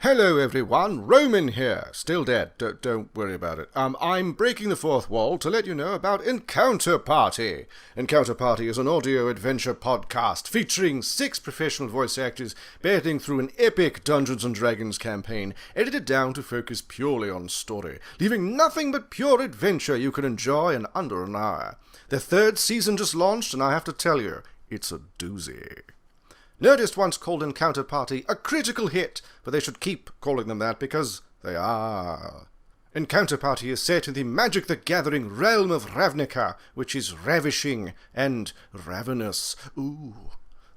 Hello everyone, Roman here, still dead, don't worry about it. I'm breaking the fourth wall to let you know about Encounter Party. Encounter Party is an audio adventure podcast featuring 6 professional voice actors battling through an epic Dungeons & Dragons campaign, edited down to focus purely on story, leaving nothing but pure adventure you can enjoy in under an hour. The 3rd season just launched, and I have to tell you, it's a doozy. Nerdist once called Encounter Party a critical hit, but they should keep calling them that because they are. Encounter Party is set in the Magic the Gathering realm of Ravnica, which is ravishing and ravenous. Ooh.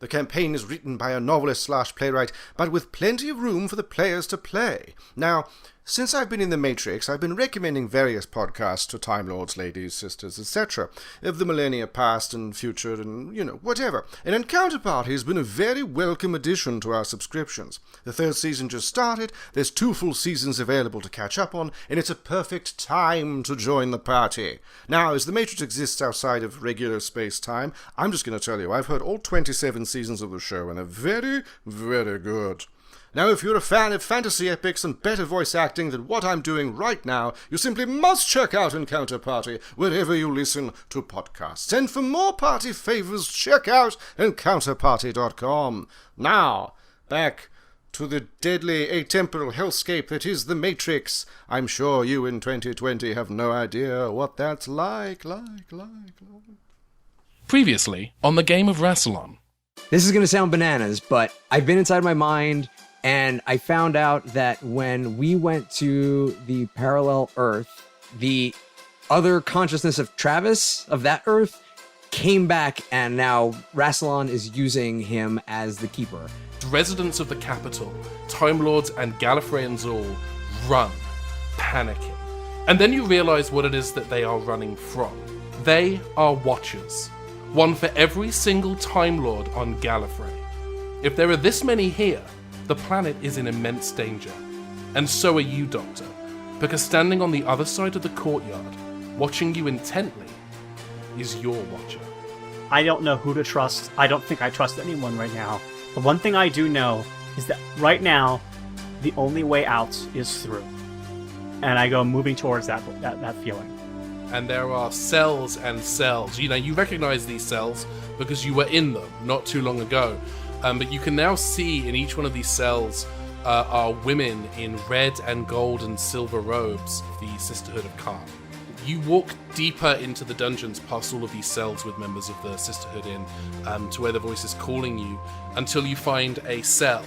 The campaign is written by a novelist/playwright, but with plenty of room for the players to play. Now, since I've been in the Matrix, I've been recommending various podcasts to Time Lords, ladies, sisters, etc., of the millennia past and future and, whatever. And Encounter Party has been a very welcome addition to our subscriptions. The 3rd season just started, there's 2 full seasons available to catch up on, and it's a perfect time to join the party. Now, as the Matrix exists outside of regular space-time, I'm just going to tell you, I've heard all 27 seasons of the show, and they're very, very good. Now, if you're a fan of fantasy epics and better voice acting than what I'm doing right now, you simply must check out Encounter Party wherever you listen to podcasts. And for more party favors, check out EncounterParty.com. Now, back to the deadly atemporal hellscape that is the Matrix. I'm sure you in 2020 have no idea what that's like. Previously, on the game of Rassilon. This is going to sound bananas, but I've been inside my mind, and I found out that when we went to the parallel Earth, the other consciousness of Travis, of that Earth, came back, and now Rassilon is using him as the keeper. Residents of the capital, Time Lords and Gallifreyans all, run, panicking. And then you realise what it is that they are running from. They are Watchers. One for every single Time Lord on Gallifrey. If there are this many here, the planet is in immense danger. And so are you, Doctor, because standing on the other side of the courtyard, watching you intently, is your Watcher. I don't know who to trust. I don't think I trust anyone right now. But one thing I do know is that right now, the only way out is through. And I go moving towards that feeling. And there are cells and cells. You recognize these cells because you were in them not too long ago. But you can now see in each one of these cells are women in red and gold and silver robes, the Sisterhood of Khan. You walk deeper into the dungeons past all of these cells with members of the Sisterhood in, to where the voice is calling you, until you find a cell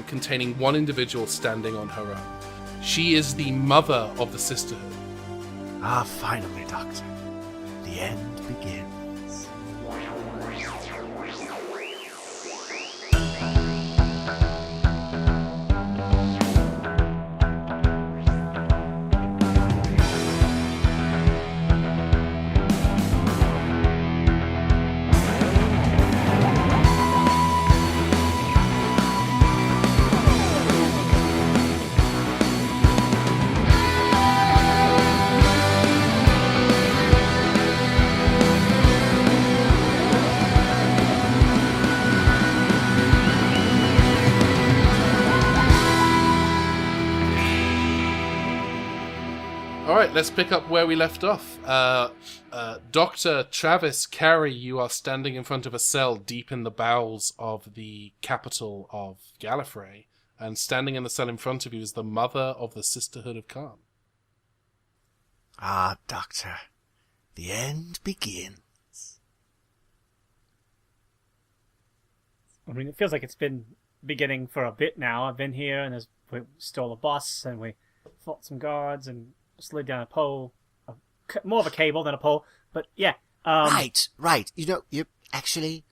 containing one individual standing on her own. She is the mother of the Sisterhood. Ah, finally, Doctor. The end begins. Alright, let's pick up where we left off. Dr. Travis Carrie, you are standing in front of a cell deep in the bowels of the capital of Gallifrey, and standing in the cell in front of you is the mother of the Sisterhood of Khan. Ah, Doctor, the end begins. I mean, it feels like it's been beginning for a bit now. I've been here, and we stole a bus, and we fought some guards, and slid down a pole, more of a cable than a pole, but yeah. Right. You actually,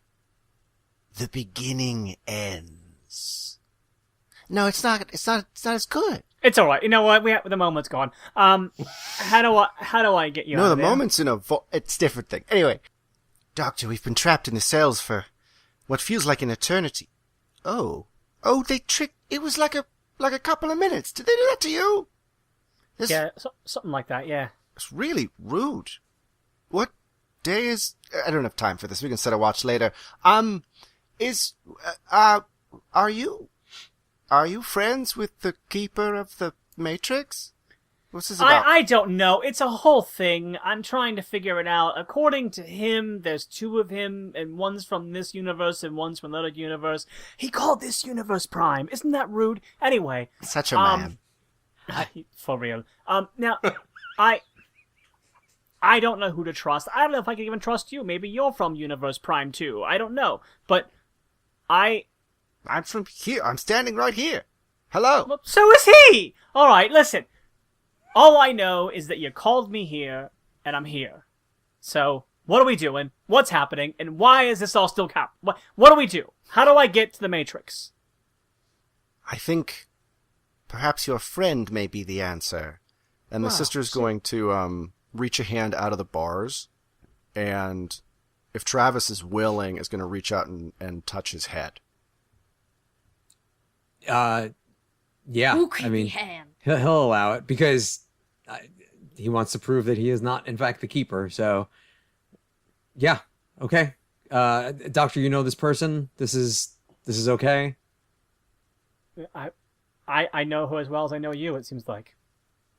the beginning ends. No, it's not as good. It's all right. You know what? The moment's gone. How do I get you out No, of the there? moment's in it's a different thing. Anyway, Doctor, we've been trapped in the cells for what feels like an eternity. Oh, they tricked. It was like a couple of minutes. Did they do that to you? Yeah, something like that, yeah. It's really rude. What day is... I don't have time for this. We can set a watch later. Are you... are you friends with the keeper of the Matrix? What's this about? I don't know. It's a whole thing. I'm trying to figure it out. According to him, there's two of him, and one's from this universe and one's from another universe. He called this universe Prime. Isn't that rude? Anyway. Such a man. For real. Now, I don't know who to trust. I don't know if I can even trust you. Maybe you're from Universe Prime too. I don't know. But I'm from here. I'm standing right here. Hello. Well, so is he! Alright, listen. All I know is that you called me here, and I'm here. So, what are we doing? What's happening? And why is this all still count? What do we do? How do I get to the Matrix? I think perhaps your friend may be the answer. And the sister's going to reach a hand out of the bars, and if Travis is willing, is going to reach out and touch his head. Yeah. Ooh, creepy I mean, hand. he'll allow it because he wants to prove that he is not, in fact, the keeper. So, yeah, okay. Doctor, you know this person. This is okay. I know who as well as I know you. It seems like.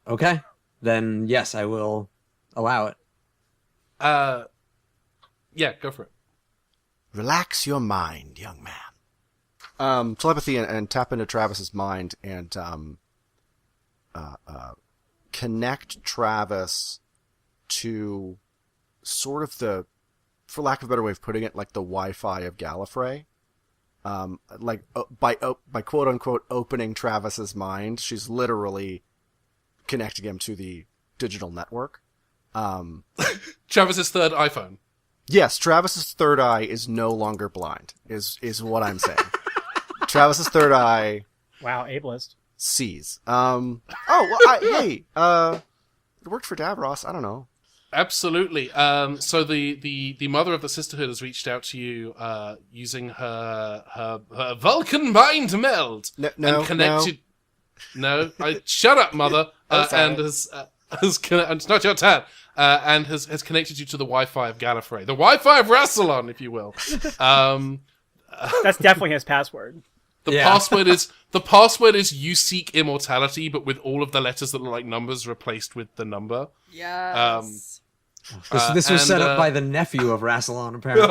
Okay, then yes, I will allow it. Yeah, go for it. Relax your mind, young man. Telepathy and tap into Travis's mind and connect Travis to sort of the, for lack of a better way of putting it, like the Wi-Fi of Gallifrey. By quote unquote opening Travis's mind, she's literally connecting him to the digital network. Travis's third iPhone. Yes, Travis's third eye is no longer blind, is what I'm saying. Travis's third eye Wow, ableist. sees. Hey, it worked for Davros. I don't know. Absolutely. So the mother of the sisterhood has reached out to you using her Vulcan mind meld and connected. No, shut up, mother. And has it's not your turn. And has connected you to the Wi-Fi of Gallifrey, the Wi-Fi of Rassilon, if you will. That's definitely his password. The password is you seek immortality, but with all of the letters that look like numbers replaced with the number. Yes. This was set up by the nephew of Rassilon, apparently.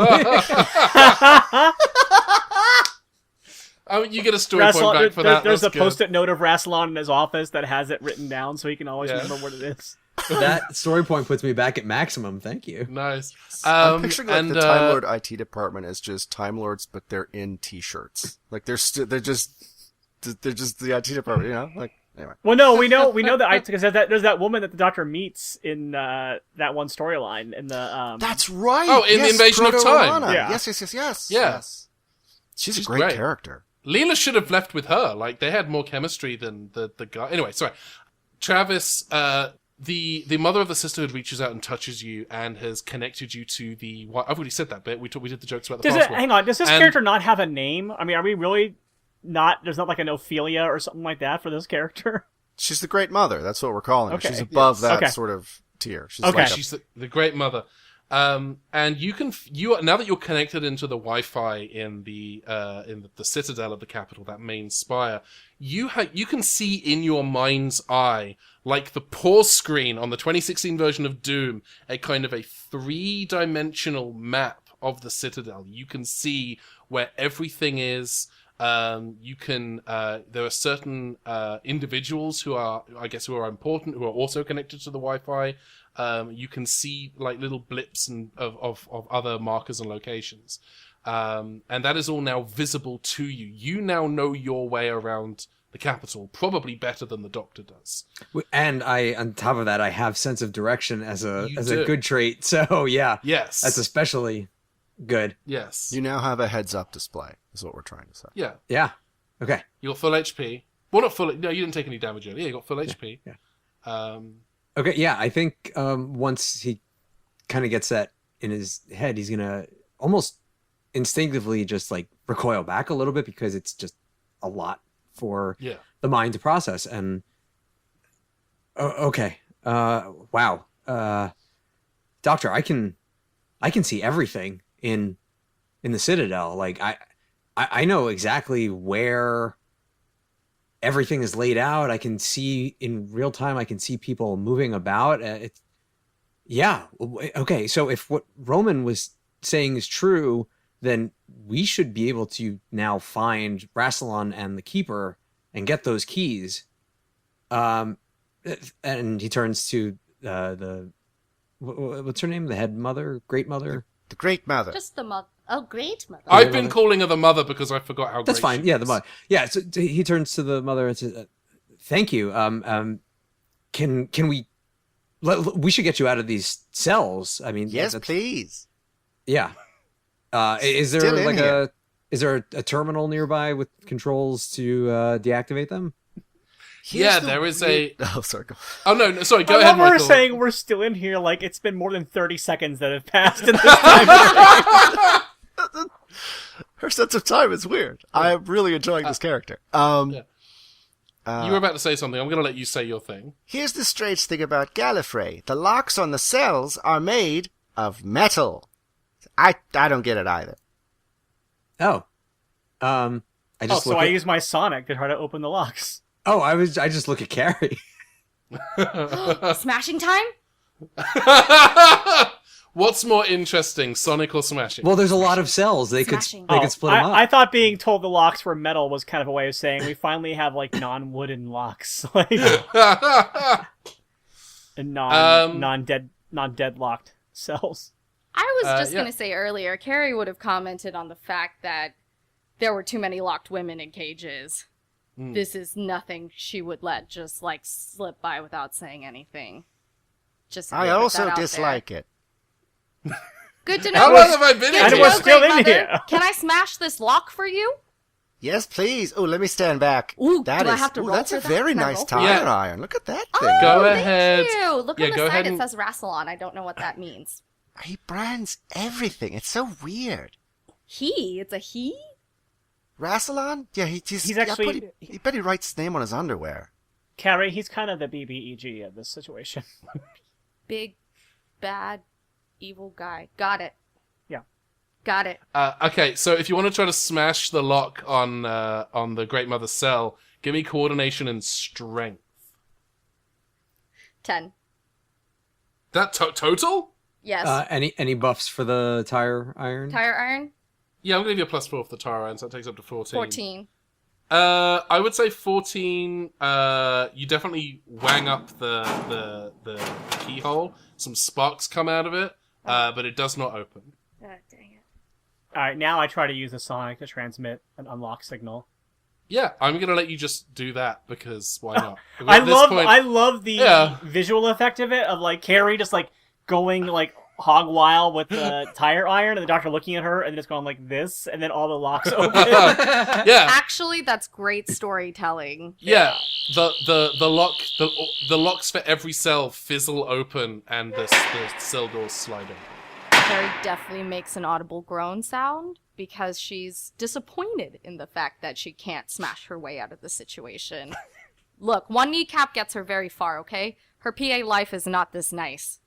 You get a story point back for that. There's That's a post-it note of Rassilon in his office that has it written down, so he can always remember what it is. That story point puts me back at maximum. Thank you. Nice. I'm picturing like the Time Lord IT department is just Time Lords, but they're in T-shirts. Like they're just the IT department, you know? Like anyway. Well, no, we know that because there's that woman that the Doctor meets in that one storyline in the. That's right. Oh, in the Invasion of Time. Yeah. Yes. Yeah. Yes. She's a great character. Leela should have left with her. Like they had more chemistry than the guy. Anyway, sorry. Travis, the mother of the sisterhood reaches out and touches you and has connected you to the. I've already said that bit. We did the jokes about the password. Hang on. Does this character not have a name? I mean, are we really not? There's not like an Ophelia or something like that for this character. She's the Great Mother. That's what we're calling her. Okay. She's above that sort of tier. She's She's the Great Mother. And you now that you're connected into the Wi-Fi in the citadel of the capital, that main spire, you can see in your mind's eye, like the pause screen on the 2016 version of Doom, a kind of a 3-dimensional map of the citadel. You can see where everything is. You can there are certain individuals who are important, who are also connected to the Wi-Fi. You can see like little blips of other markers and locations. And that is all now visible to you. You now know your way around the capital, probably better than the Doctor does. And on top of that, I have sense of direction as a good trait. So yeah, yes, that's especially good. Yes, you now have a heads-up display. Is what we're trying to say. Yeah. Yeah. Okay. You got full HP. Well, not full. No, you didn't take any damage earlier. Yeah, you got full HP. Yeah. Okay. Yeah, I think once he kind of gets that in his head, he's gonna almost instinctively just like recoil back a little bit because it's just a lot for the mind to process. And okay, wow, Doctor, I can see everything in the Citadel. Like I know exactly where everything is laid out. I can see in real time. I can see people moving about. Okay. So if what Roman was saying is true, then we should be able to now find Rassilon and the Keeper and get those keys. And he turns to what's her name? The head mother, great mother, The Great Mother. Just the mother. Oh, great mother. I've been calling her the mother because I forgot how. That's great fine. she Yeah, is. the mother. Yeah, so he turns to the mother and says, "Thank you. Can we? We should get you out of these cells. I mean, Yes, please. Yeah. Is there Still in like here. is there a terminal nearby with controls to deactivate them? Yeah, there is a. Oh, sorry. Oh no, sorry. Go I ahead, love her Michael. saying we're still in here like it's been more than 30 seconds that have passed in this time. Her sense of time is weird. I'm really enjoying this character. You were about to say something. I'm going to let you say your thing. Here's the strange thing about Gallifrey. The locks on the cells are made of metal. I don't get it either. Oh. I just So look I at, use my Sonic to try to open the locks. I just look at Carrie. Smashing time? What's more interesting, Sonic or Smashing? Well, there's a lot of cells. They Smashing. could split them up. I thought being told the locks were metal was kind of a way of saying we finally have like non-wooden locks, like and non-deadlocked cells. I was just yeah. going to say earlier, Carrie would have commented on the fact that there were too many locked women in cages. This is nothing she would let just like slip by without saying anything. Just I also dislike it. Good to know. How long have I been Good in to And we're know, here? still Great in Mother. here. Can I smash this lock for you? Yes, please. Oh, let me stand back. Ooh, That do I is- have to ooh, roll that's for a that? very Can I nice roll for tire Yeah. iron. Look at that Oh, thing. Go thank ahead. you. Look Yeah, on the go side. ahead It and- says Rassilon. I don't know what that means. He brands everything. It's so weird. He? It's a he? Rassilon? Yeah, he's actually- he bet he writes his name on his underwear. Carrie, he's kind of the BBEG of this situation. Big, bad, evil guy. Got it. Yeah. Got it. Okay, so if you want to try to smash the lock on the Great Mother's cell, give me coordination and strength. 10. That total? Yes. Any buffs for the tire iron? Tire iron? Yeah, I'm going to give you a +4 for the tire iron, so that takes up to 14. 14. I would say 14. You definitely wang up the keyhole. Some sparks come out of it, but it does not open. God dang it. All right, now I try to use the Sonic to transmit an unlock signal. Yeah, I'm going to let you just do that because why not? I At this love point- I love the Yeah. visual effect of it, of like Carrie just like going like hog wild with the tire iron, and the Doctor looking at her, and then it's going like this, and then all the locks open. Yeah. Actually, that's great storytelling. Yeah, the locks for every cell fizzle open and the cell doors slide open. Carrie definitely makes an audible groan sound because she's disappointed in the fact that she can't smash her way out of the situation. Look, one kneecap gets her very far, okay? Her PA life is not this nice.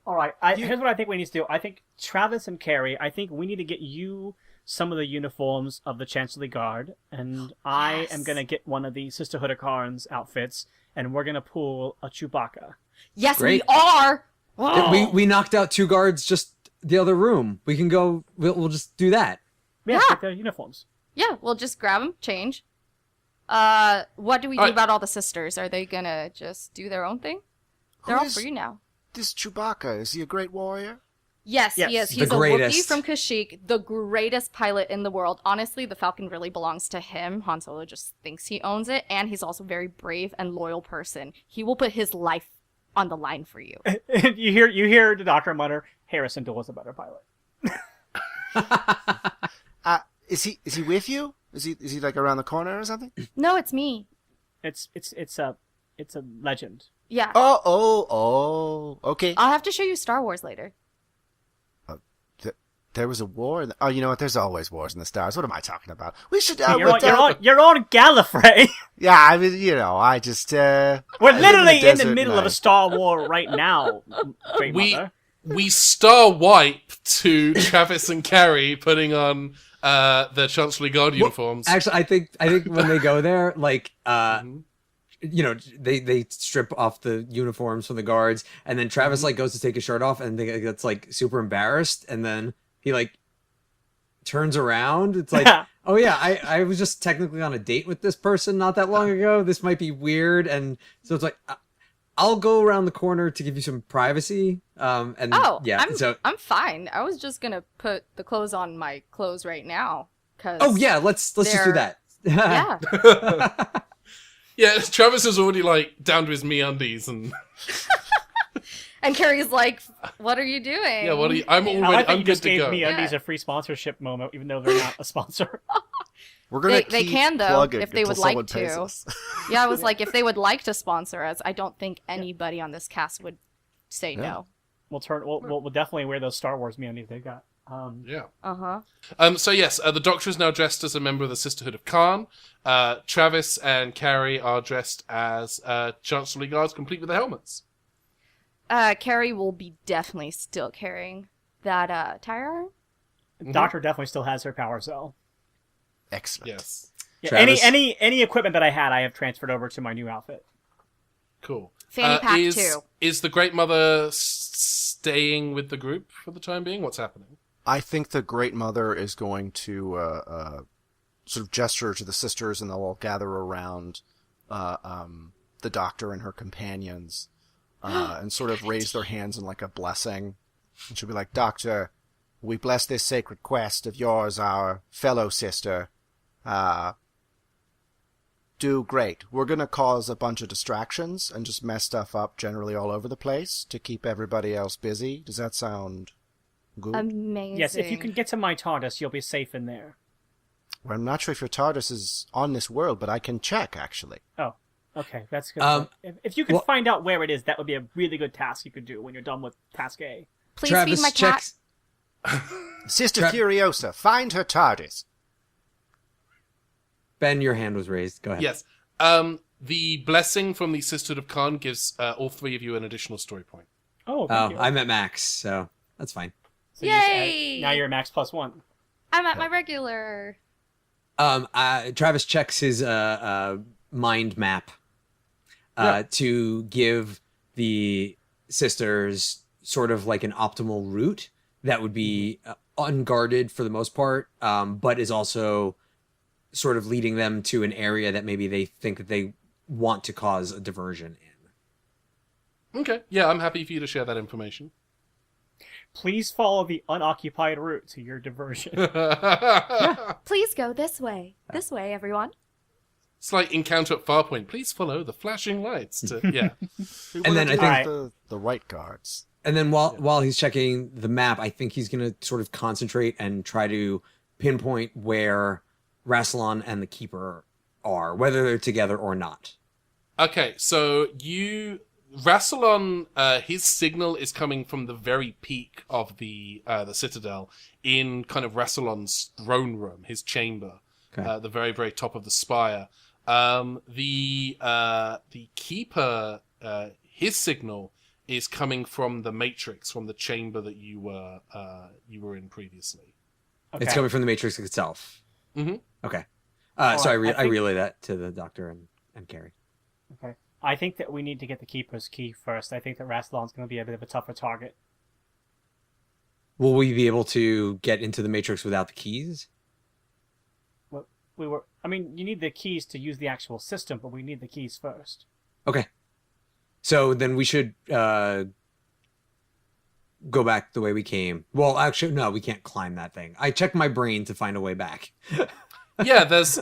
All right, here's what I think we need to do. I think Travis and Carrie, I think we need to get you some of the uniforms of the Chancellery Guard, and I am going to get one of the Sisterhood of Karn's outfits, and we're going to pull a Chewbacca. Yes, Great. we are! Oh. We knocked out 2 guards just the other room. We can go. We'll just do that. Yeah, Yeah. get their uniforms. Yeah, we'll just grab them, change. What do we do Alright. about all the sisters? Are they gonna just do their own thing? They're all is- free now. This Chewbacca, is he a great warrior? Yes, Yes. he is. The He's a Wookiee greatest. from Kashyyyk, the greatest pilot in the world. Honestly, the Falcon really belongs to him. Han Solo just thinks he owns it, and he's also a very brave and loyal person. He will put his life on the line for you. you hear the Doctor mutter, Harrison Dole is a better pilot. Is he with you? Is he like around the corner or something? No, it's me. It's a legend. Yeah. Oh, okay. I'll have to show you Star Wars later. There was a war. Oh, you know what? There's always wars in the stars. What am I talking about? We should. You're on Gallifrey. Yeah, I mean, you know, I just. We're I live literally in the desert middle and of a Star War right now. Great We Mother. we star wipe to Travis and Carrie putting on the Chancellery Guard uniforms. Actually, I think when they go there, like, they strip off the uniforms from the guards, and then Travis like goes to take his shirt off, and they gets like super embarrassed, and then he like turns around. It's like, oh yeah, I was just technically on a date with this person not that long ago. This might be weird, and so it's like, I'll go around the corner to give you some privacy. I'm fine. I was just gonna put the clothes on my clothes right now. Oh yeah, let's just do that. Yeah. Yeah, Travis is already like down to his MeUndies and. And Carrie's like, "What are you doing?" Yeah, what are you? I'm already. I like that I'm you good just to gave go. MeUndies a free sponsorship moment, even though they're not a sponsor. We're gonna They keep can though plugging if they until would like someone pays to. us. Yeah, I was like, if they would like to sponsor us, I don't think anybody on this cast would say no. We'll definitely wear those Star Wars MeUndies they got. Yeah. Uh-huh. So yes, the Doctor is now dressed as a member of the Sisterhood of Khan. Travis and Carrie are dressed as Chancellery Guards, complete with their helmets. Carrie will be definitely still carrying that tire iron. Doctor definitely still has her powers though. Excellent. Yes. Yeah, Travis? any equipment that I had, I have transferred over to my new outfit. Cool. Fanny pack too. Is the Great Mother staying with the group for the time being? What's happening? I think the Great Mother is going to sort of gesture to the sisters, and they'll all gather around the Doctor and her companions, and sort of raise their hands in like a blessing. And she'll be like, "Doctor, we bless this sacred quest of yours, our fellow sister. Do great. We're going to cause a bunch of distractions and just mess stuff up generally all over the place to keep everybody else busy. Does that sound good?" Amazing. Yes, if you can get to my TARDIS, you'll be safe in there. Well, I'm not sure if your TARDIS is on this world, but I can check, actually. Oh, okay, that's good. If you can find out where it is, that would be a really good task you could do when you're done with task A. Please Travis feed my cat. Sister Furiosa, find her TARDIS. Ben, your hand was raised. Go ahead. Yes. The blessing from the Sisterhood of Khan gives all three of you an additional story point. Oh, thank you. I'm at max, so that's fine. So you just Yay! now you're max +1. I'm at my regular. Travis checks his mind map to give the sisters sort of like an optimal route that would be unguarded for the most part, but is also sort of leading them to an area that maybe they think that they want to cause a diversion in. Okay. Yeah, I'm happy for you to share that information. Please follow the unoccupied route to your diversion. Please go this way. This way, everyone. It's like Encounter at Farpoint. Please follow the flashing lights. Yeah. And then I think the right guards. And then while he's checking the map, I think he's going to sort of concentrate and try to pinpoint where Rassilon and the Keeper are, whether they're together or not. Okay, so Rassilon, his signal is coming from the very peak of the Citadel in kind of Rassilon's throne room, his chamber, the very, very top of the spire. The Keeper, his signal is coming from the Matrix, from the chamber that you were in previously. Okay. It's coming from the Matrix itself. Mm-hmm. Okay. Well, So I think- relay that to the Doctor and Carrie. Okay. I think that we need to get the Keeper's key first. I think that Rassilon's going to be a bit of a tougher target. Will we be able to get into the Matrix without the keys? Well, you need the keys to use the actual system, but we need the keys first. Okay. So then we should go back the way we came. Well, actually, no, we can't climb that thing. I checked my brain to find a way back. Yeah, there's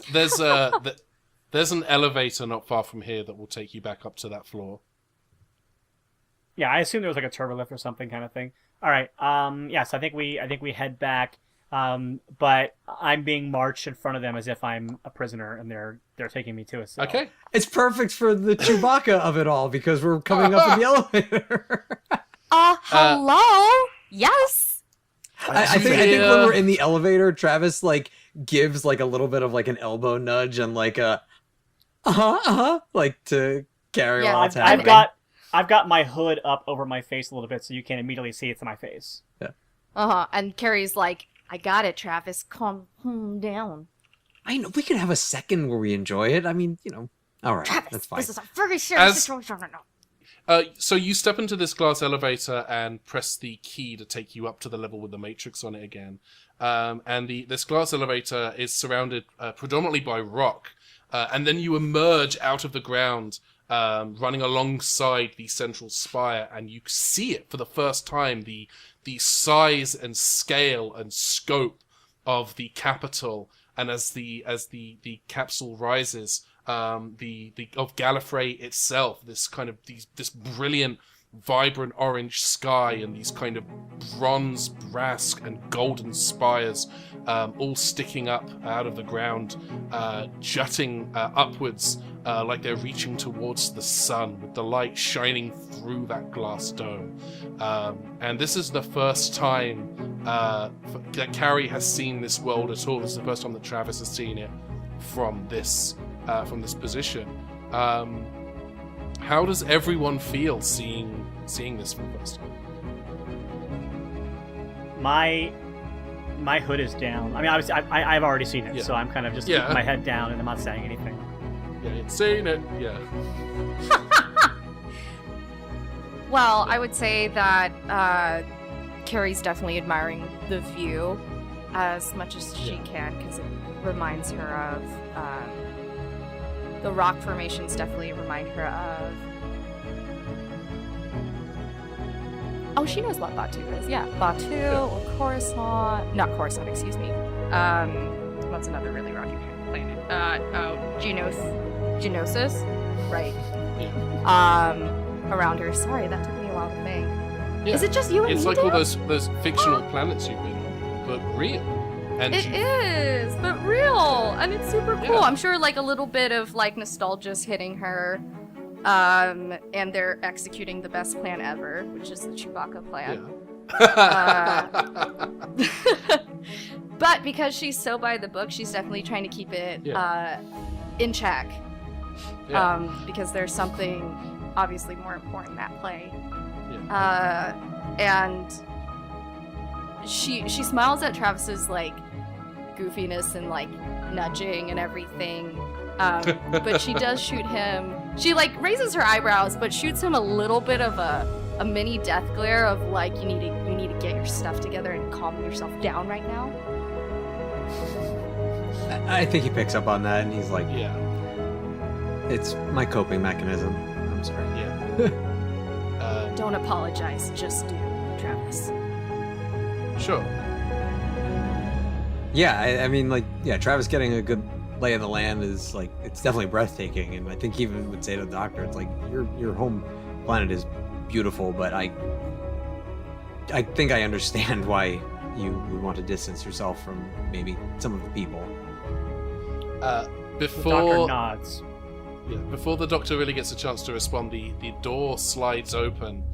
an elevator not far from here that will take you back up to that floor. Yeah, I assume there was like a turbolift or something kind of thing. All right. Yes, I think we head back. But I'm being marched in front of them as if I'm a prisoner, and they're taking me to a cell. Okay. It's perfect for the Chewbacca of it all because we're coming up in the elevator. Hello? Yes. I think when we're in the elevator, Travis like gives like a little bit of like an elbow nudge and like a like to carry Yeah, on what's I've happening. I've got my hood up over my face a little bit so you can immediately see it's my face. Yeah. And Carrie's like, I got it, Travis. Calm down. I know we could have a second where we enjoy it. I mean, all right, Travis, that's fine. this is a very serious situation right now. So you step into this glass elevator and press the key to take you up to the level with the matrix on it again. And this glass elevator is surrounded predominantly by rock. And then you emerge out of the ground, running alongside the central spire, and you see it for the first time, the size and scale and scope of the capital. And as the capsule rises, of Gallifrey itself, this kind of this brilliant, vibrant orange sky and these kind of bronze, brass, and golden spires, all sticking up out of the ground, jutting upwards like they're reaching towards the sun, with the light shining through that glass dome. And this is the first time that Carrie has seen this world at all. This is the first time that Travis has seen it from this position. How does everyone feel seeing this for the first time? My hood is down. I mean, obviously, I've already seen it, so I'm kind of just keeping my head down and I'm not saying anything. Yeah, it's seen it. Yeah. Well, I would say that Carrie's definitely admiring the view as much as she can, because it reminds her of the rock formations. Definitely remind her of. Oh, she knows what Batu is. Yeah, Batu or Coruscant. Not Coruscant, excuse me. What's another really rocky planet? Genosis, right? Around her. Sorry, that took me a while to think. Yeah. Is it just you and It's me, like Dan? all those fictional planets you've been on, but real. And It is, but real, and it's super cool. Yeah. I'm sure like a little bit of like nostalgia's hitting her, and they're executing the best plan ever, which is the Chewbacca plan. Yeah. But because she's so by the book, she's definitely trying to keep it in check. Yeah. Because there's something obviously more important at play. Yeah. And she smiles at Travis's like goofiness and like nudging and everything. But she does shoot him. She like raises her eyebrows, but shoots him a little bit of a mini death glare of like, you need to get your stuff together and calm yourself down right now. I think he picks up on that, and he's like, Yeah. "It's my coping mechanism. I'm sorry." Yeah. Don't apologize, just do, Travis. Sure. Yeah, I mean, like, Travis getting a good lay of the land is like, it's definitely breathtaking, and I think he even would say to the doctor, it's like, your home planet is beautiful, but I think I understand why you would want to distance yourself from maybe some of the people. The Before doctor nods. before the doctor really gets a chance to respond, the door slides open,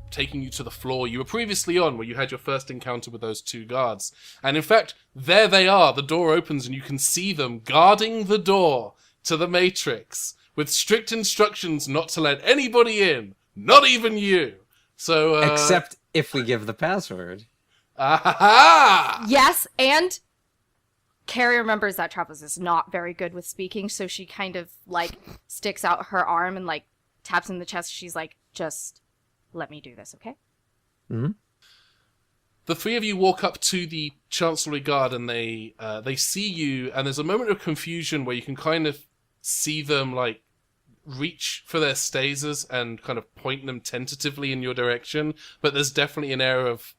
taking you to the floor you were previously on, where you had your first encounter with those two guards. And in fact, there they are. The door opens and you can see them guarding the door to the Matrix, with strict instructions not to let anybody in, not even you. So, Except if we give the password. Ah-ha-ha! Yes, and Carrie remembers that Travis is not very good with speaking, so she kind of like sticks out her arm and like taps in the chest. She's like, just let me do this, okay? Mm-hmm. The three of you walk up to the Chancellery Guard, and they see you, and there's a moment of confusion where you can kind of see them like reach for their stasers and kind of point them tentatively in your direction, but there's definitely an air of,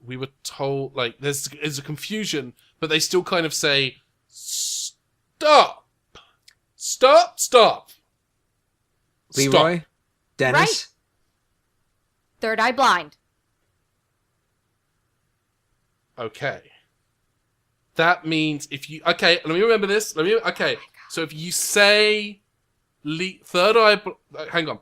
we were told, like, there's a confusion, but they still kind of say, stop! Stop! Stop! Leroy? Stop. Dennis? Right. Third eye blind. Okay. That means if you... Okay, let me remember this. Okay, so if you say... Third eye... Hang on.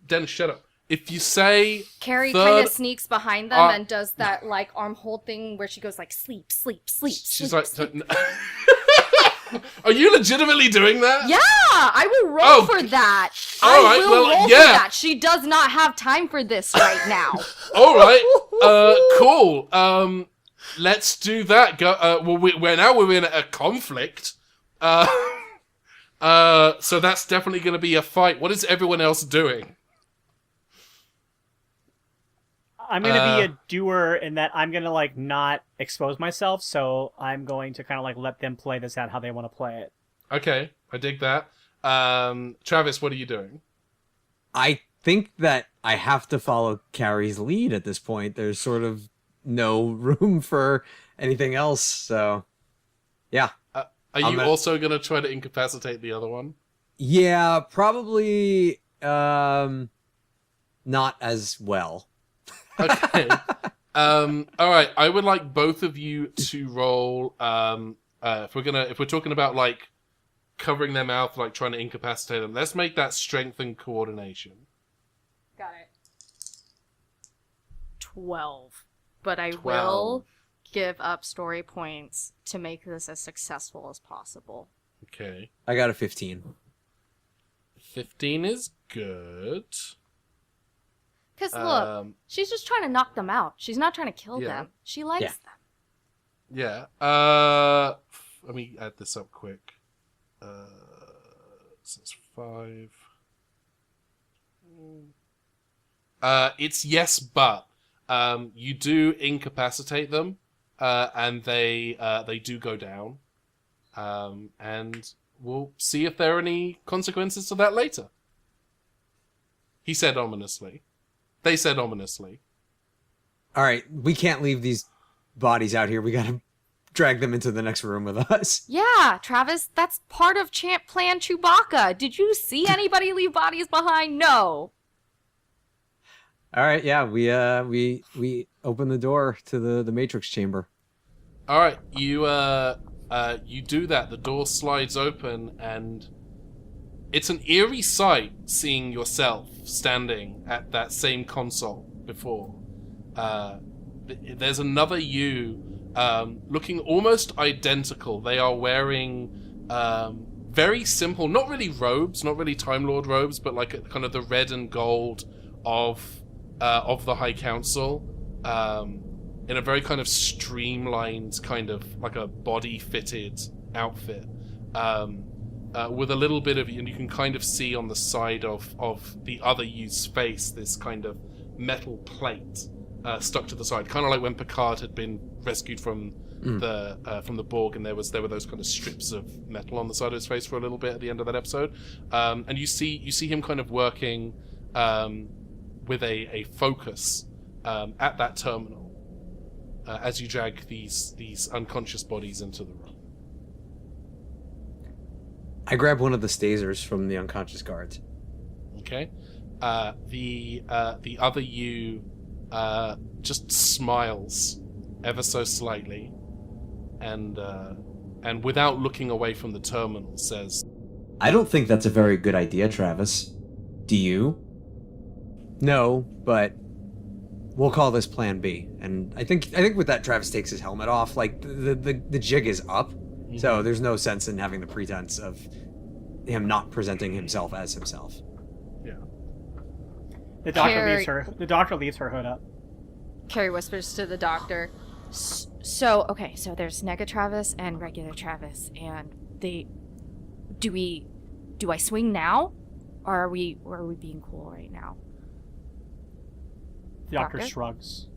Dennis, shut up. If you say... Carrie third, kind of sneaks behind them and does that like arm hold thing where she goes like, sleep, sleep, sleep, She's sleep, like... sleep. Are you legitimately doing that? Yeah, I will roll for that. All right, I will well, roll yeah. for that. She does not have time for this right now. All right. Cool. Let's do that. Go. Well, we're in a conflict. So that's definitely going to be a fight. What is everyone else doing? I'm going to be a doer in that I'm going to, like, not expose myself, so I'm going to kind of, like, let them play this out how they want to play it. Okay, I dig that. Travis, what are you doing? I think that I have to follow Carrie's lead at this point. There's sort of no room for anything else, so yeah. Are you also going to try to incapacitate the other one? Yeah, probably not as well. Okay. All right. I would like both of you to roll. If we're talking about like covering their mouth, like trying to incapacitate them, let's make that strength and coordination. Got it. 12. But I 12. will give up story points to make this as successful as possible. Okay. I got a 15. 15 is good. Because look, she's just trying to knock them out. She's not trying to kill them. She likes them. Yeah. Let me add this up quick. So it's 5. It's yes, but you do incapacitate them, and they do go down. And we'll see if there are any consequences to that later. He said ominously. They said ominously. All right, we can't leave these bodies out here. We gotta drag them into the next room with us. Yeah, Travis, that's part of Plan Chewbacca. Did you see anybody leave bodies behind? No. All right, yeah, we open the door to the Matrix chamber. All right, you do that. The door slides open, and it's an eerie sight seeing yourself standing at that same console before. There's another you, looking almost identical. They are wearing very simple, not really robes, not really Time Lord robes, but like kind of the red and gold of the High Council, in a very kind of streamlined, kind of like a body-fitted outfit, with a little bit of, and you can kind of see on the side of the other youth's face this kind of metal plate stuck to the side, kind of like when Picard had been rescued from the Borg, and there were those kind of strips of metal on the side of his face for a little bit at the end of that episode, and you see him kind of working with a focus at that terminal as you drag these unconscious bodies into the room. I grab one of the stasers from the unconscious guards. Okay. The other you just smiles ever so slightly, and without looking away from the terminal says, I don't think that's a very good idea, Travis. Do you? No, but we'll call this Plan B. And I think with that, Travis takes his helmet off. Like the jig is up, so there's no sense in having the pretense of him not presenting himself as himself. yeah. The doctor leaves her hood up. Carrie whispers to the doctor, so there's Nega Travis and regular Travis, and do I swing now? Or are we being cool right now? The doctor shrugs.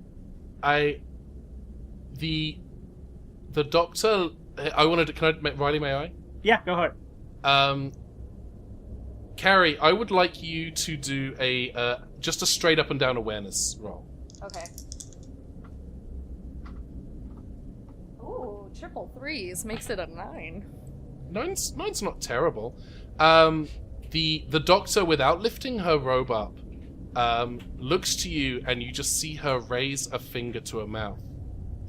The doctor, Riley, may I? Yeah, go ahead. Carrie, I would like you to do just a straight up and down awareness roll. Okay. Ooh, triple threes makes it a 9. Nine's not terrible. The doctor, without lifting her robe up, looks to you, and you just see her raise a finger to her mouth,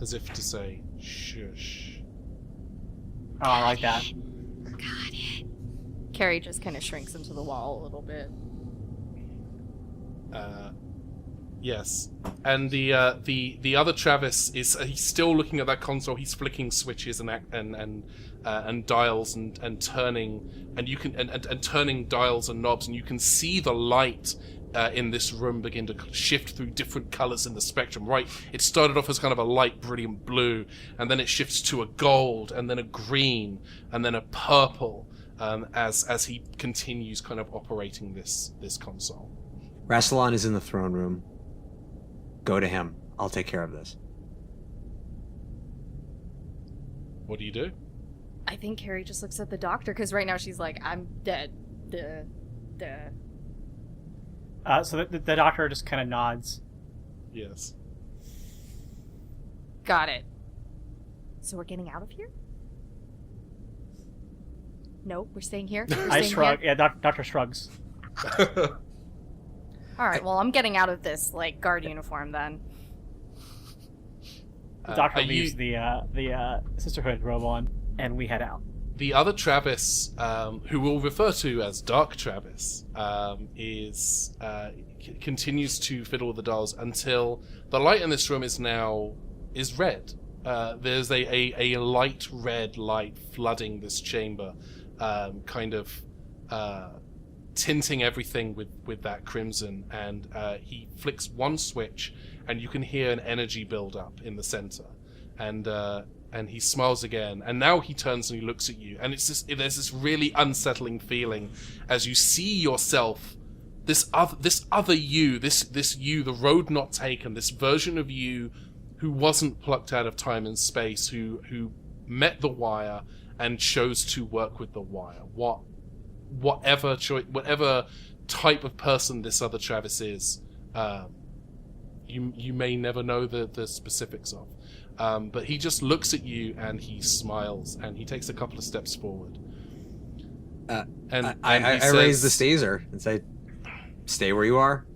as if to say, shush. Oh, I like that. Got it. Carrie just kind of shrinks into the wall a little bit. Yes. And the other Travis he's still looking at that console. He's flicking switches and dials and turning, and you can and turning dials and knobs, and you can see the light in this room begin to shift through different colors in the spectrum. Right, it started off as kind of a light, brilliant blue, and then it shifts to a gold, and then a green, and then a purple, as he continues kind of operating this console. Rassilon is in the throne room. Go to him. I'll take care of this. What do you do? I think Carrie just looks at the doctor, because right now she's like, I'm dead. Duh. So the doctor just kind of nods. Yes. Got it. So we're getting out of here? No, we're staying here? I shrug. Yeah, doctor shrugs. Alright, well, I'm getting out of this, like, guard uniform then. The doctor leaves the Sisterhood robe on, and we head out. The other Travis, who we'll refer to as Dark Travis, continues to fiddle with the dials until the light in this room is red. There's a light red light flooding this chamber, kind of tinting everything with that crimson, and he flicks one switch, and you can hear an energy build up in the center, and he smiles again, and now he turns and he looks at you, and there's this really unsettling feeling as you see yourself, this other you, this you, the road not taken, this version of you who wasn't plucked out of time and space, who met the Wire and chose to work with the Wire. Whatever type of person this other Travis is, you may never know the specifics of. But he just looks at you and he smiles and he takes a couple of steps forward. I raise the staser and say, "Stay where you are."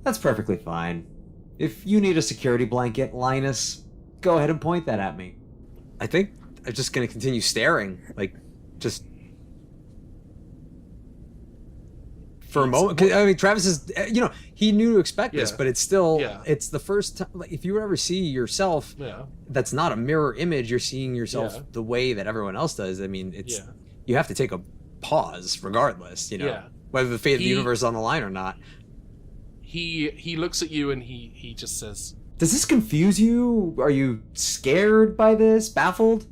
That's perfectly fine. If you need a security blanket, Linus, go ahead and point that at me. I think I'm just going to continue staring, like, just for a moment. I mean, Travis is, he knew to expect this, but it's still, it's the first time. Like, if you ever see yourself, that's not a mirror image. You're seeing yourself the way that everyone else does. I mean, it's you have to take a pause, regardless. Whether the fate of the universe is on the line or not. He looks at you and he just says, "Does this confuse you? Are you scared by this? Baffled?"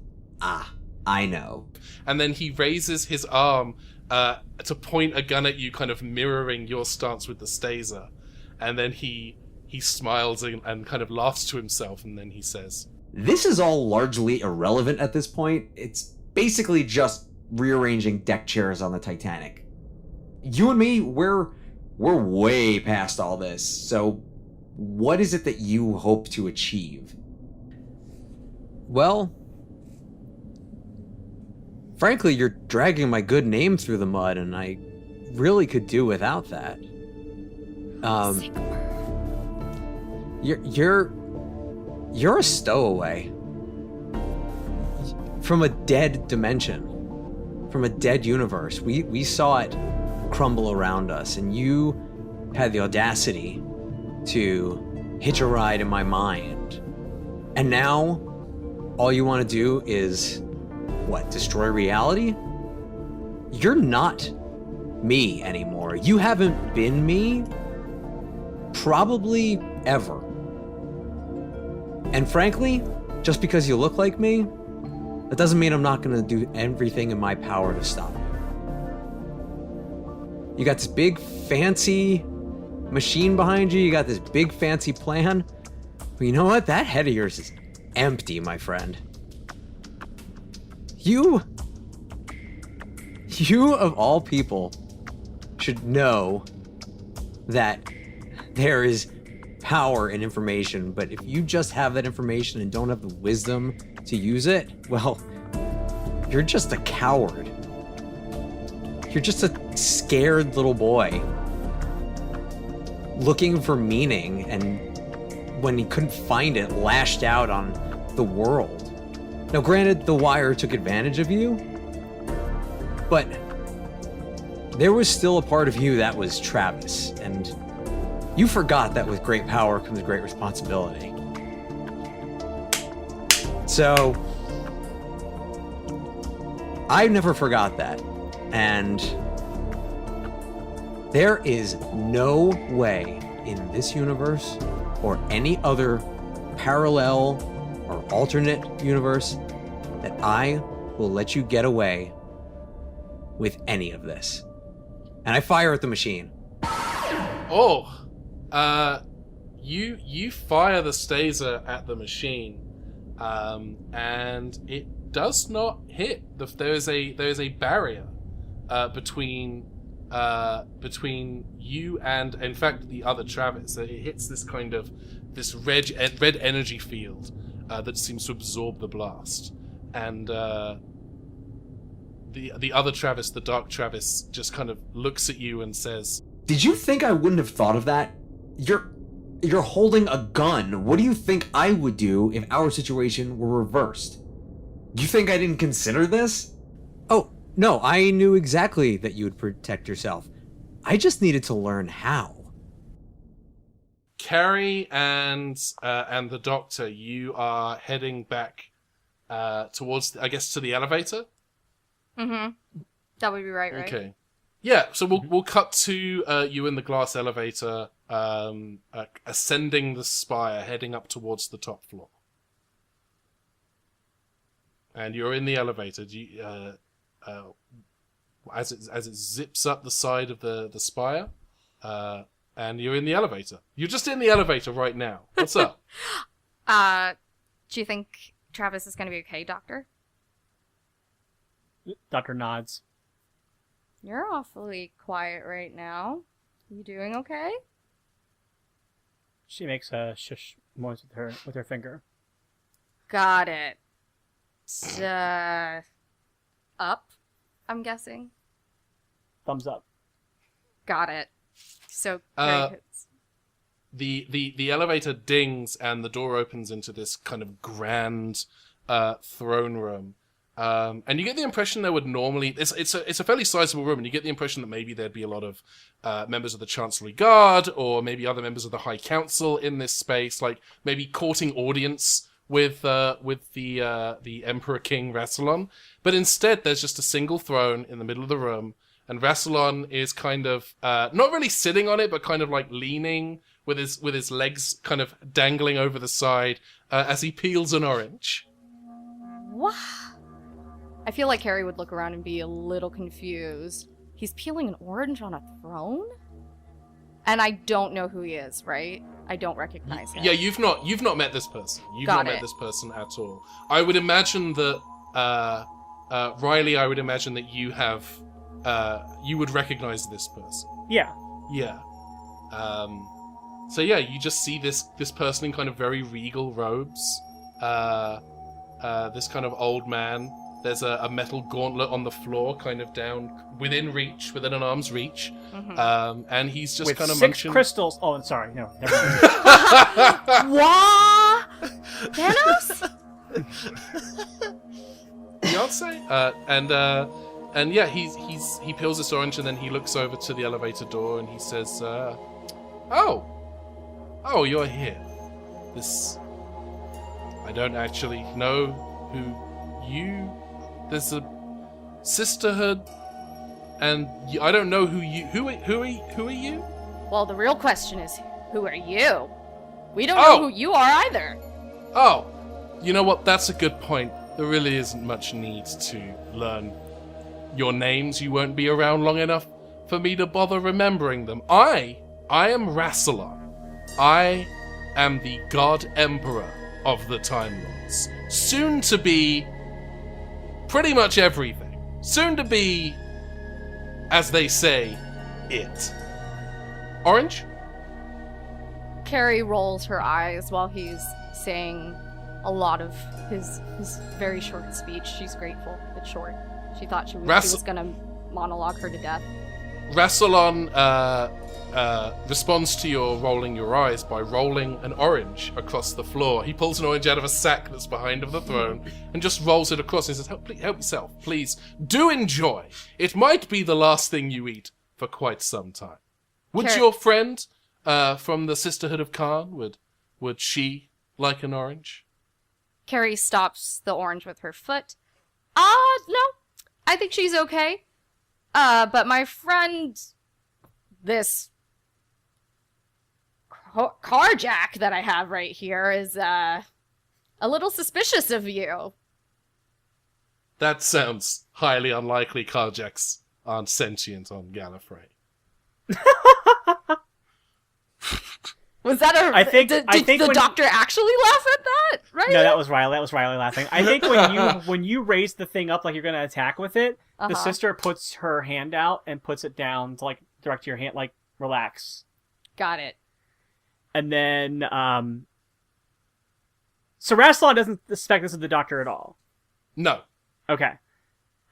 I know. And then he raises his arm to point a gun at you, kind of mirroring your stance with the staser. And then he smiles and kind of laughs to himself, and then he says, "This is all largely irrelevant at this point. It's basically just rearranging deck chairs on the Titanic. You and me, we're way past all this. So what is it that you hope to achieve?" Well, frankly, you're dragging my good name through the mud, and I really could do without that. You're a stowaway from a dead dimension, from a dead universe. We saw it crumble around us, and you had the audacity to hitch a ride in my mind. And now all you want to do is destroy reality? You're not me anymore. You haven't been me probably ever. And frankly, just because you look like me, that doesn't mean I'm not going to do everything in my power to stop you. You got this big fancy machine behind you. You got this big fancy plan. But you know what? That head of yours is empty, my friend. You of all people should know that there is power in information, but if you just have that information and don't have the wisdom to use it, well, you're just a coward. You're just a scared little boy looking for meaning, and when he couldn't find it, lashed out on the world. Now, granted, the Wire took advantage of you, but there was still a part of you that was Travis, and you forgot that with great power comes great responsibility. So, I never forgot that, and There is no way in this universe or any other parallel or alternate universe that I will let you get away with any of this. And I fire at the machine. Oh, you fire the staser at the machine, and it does not hit. There is a barrier between you and, in fact, the other Travis. It hits this kind of red energy field that seems to absorb the blast, and the other Travis, the Dark Travis, just kind of looks at you and says, "Did you think I wouldn't have thought of that? You're holding a gun. What do you think I would do if our situation were reversed? You think I didn't consider this?" "Oh, no, I knew exactly that you would protect yourself. I just needed to learn how." Carrie and the Doctor, you are heading back towards, I guess, to the elevator. Mm-hmm. That would be right? Okay. Yeah, so we'll cut to you in the glass elevator, ascending the spire, heading up towards the top floor. And you're in the elevator. As it zips up the side of the spire, and you're in the elevator. You're just in the elevator right now. What's up? Do you think Travis is going to be okay, Doctor? Doctor nods. You're awfully quiet right now. You doing okay? She makes a shush noise with her finger. Got it. Up, I'm guessing. Thumbs up. Got it. So the elevator dings and the door opens into this kind of grand throne room. And you get the impression there would normally... It's a fairly sizable room, and you get the impression that maybe there'd be a lot of members of the Chancellery Guard, or maybe other members of the High Council in this space, like maybe courting audience with the Emperor King Rassilon. But instead, there's just a single throne in the middle of the room, and Rassilon is kind of not really sitting on it, but kind of like leaning with his legs kind of dangling over the side as he peels an orange. What? I feel like Carrie would look around and be a little confused. He's peeling an orange on a throne? And I don't know who he is, right? I don't recognize him. Yeah, you've not met this person. You've not met this person at all. I would imagine that Riley, I would imagine that you have you would recognize this person. Yeah. Yeah. So yeah, you just see this person in kind of very regal robes. This kind of old man. There's a metal gauntlet on the floor, kind of down within an arm's reach. Mm-hmm. And he's just with kind of 6 munching crystals. Oh, sorry, no. Never mind. What? Thanos? Beyonce? And yeah, he peels this orange and then he looks over to the elevator door and he says, "Oh, you're here. I don't actually know who you. There's a sisterhood, and I don't know who you. Who are you?" Well, the real question is, who are you? We don't know who you are either. Oh, you know what? That's a good point. There really isn't much need to learn your names. You won't be around long enough for me to bother remembering them. I am Rassilon. I am the God Emperor of the Time Lords. Soon to be pretty much everything. Soon to be, as they say, it. Orange? Carrie rolls her eyes while he's saying a lot of his very short speech. She's grateful it's short. She thought she was going to monologue her to death. Rassilon responds to your rolling your eyes by rolling an orange across the floor. He pulls an orange out of a sack that's behind of the throne and just rolls it across and says, help yourself, please. Do enjoy. It might be the last thing you eat for quite some time. Would your friend from the Sisterhood of Khan, would she like an orange? Carrie stops the orange with her foot. No, I think she's okay. But my friend this carjack that I have right here is a little suspicious of you. That sounds highly unlikely. Carjacks aren't sentient on Gallifrey. Was that a? Did the doctor actually laugh at that? Right? No, that was Riley. That was Riley laughing. I think when you raise the thing up like you're going to attack with it, the sister puts her hand out and puts it down to like direct your hand, like relax. Got it. And then, so Rassilon doesn't suspect this is the doctor at all. No. Okay.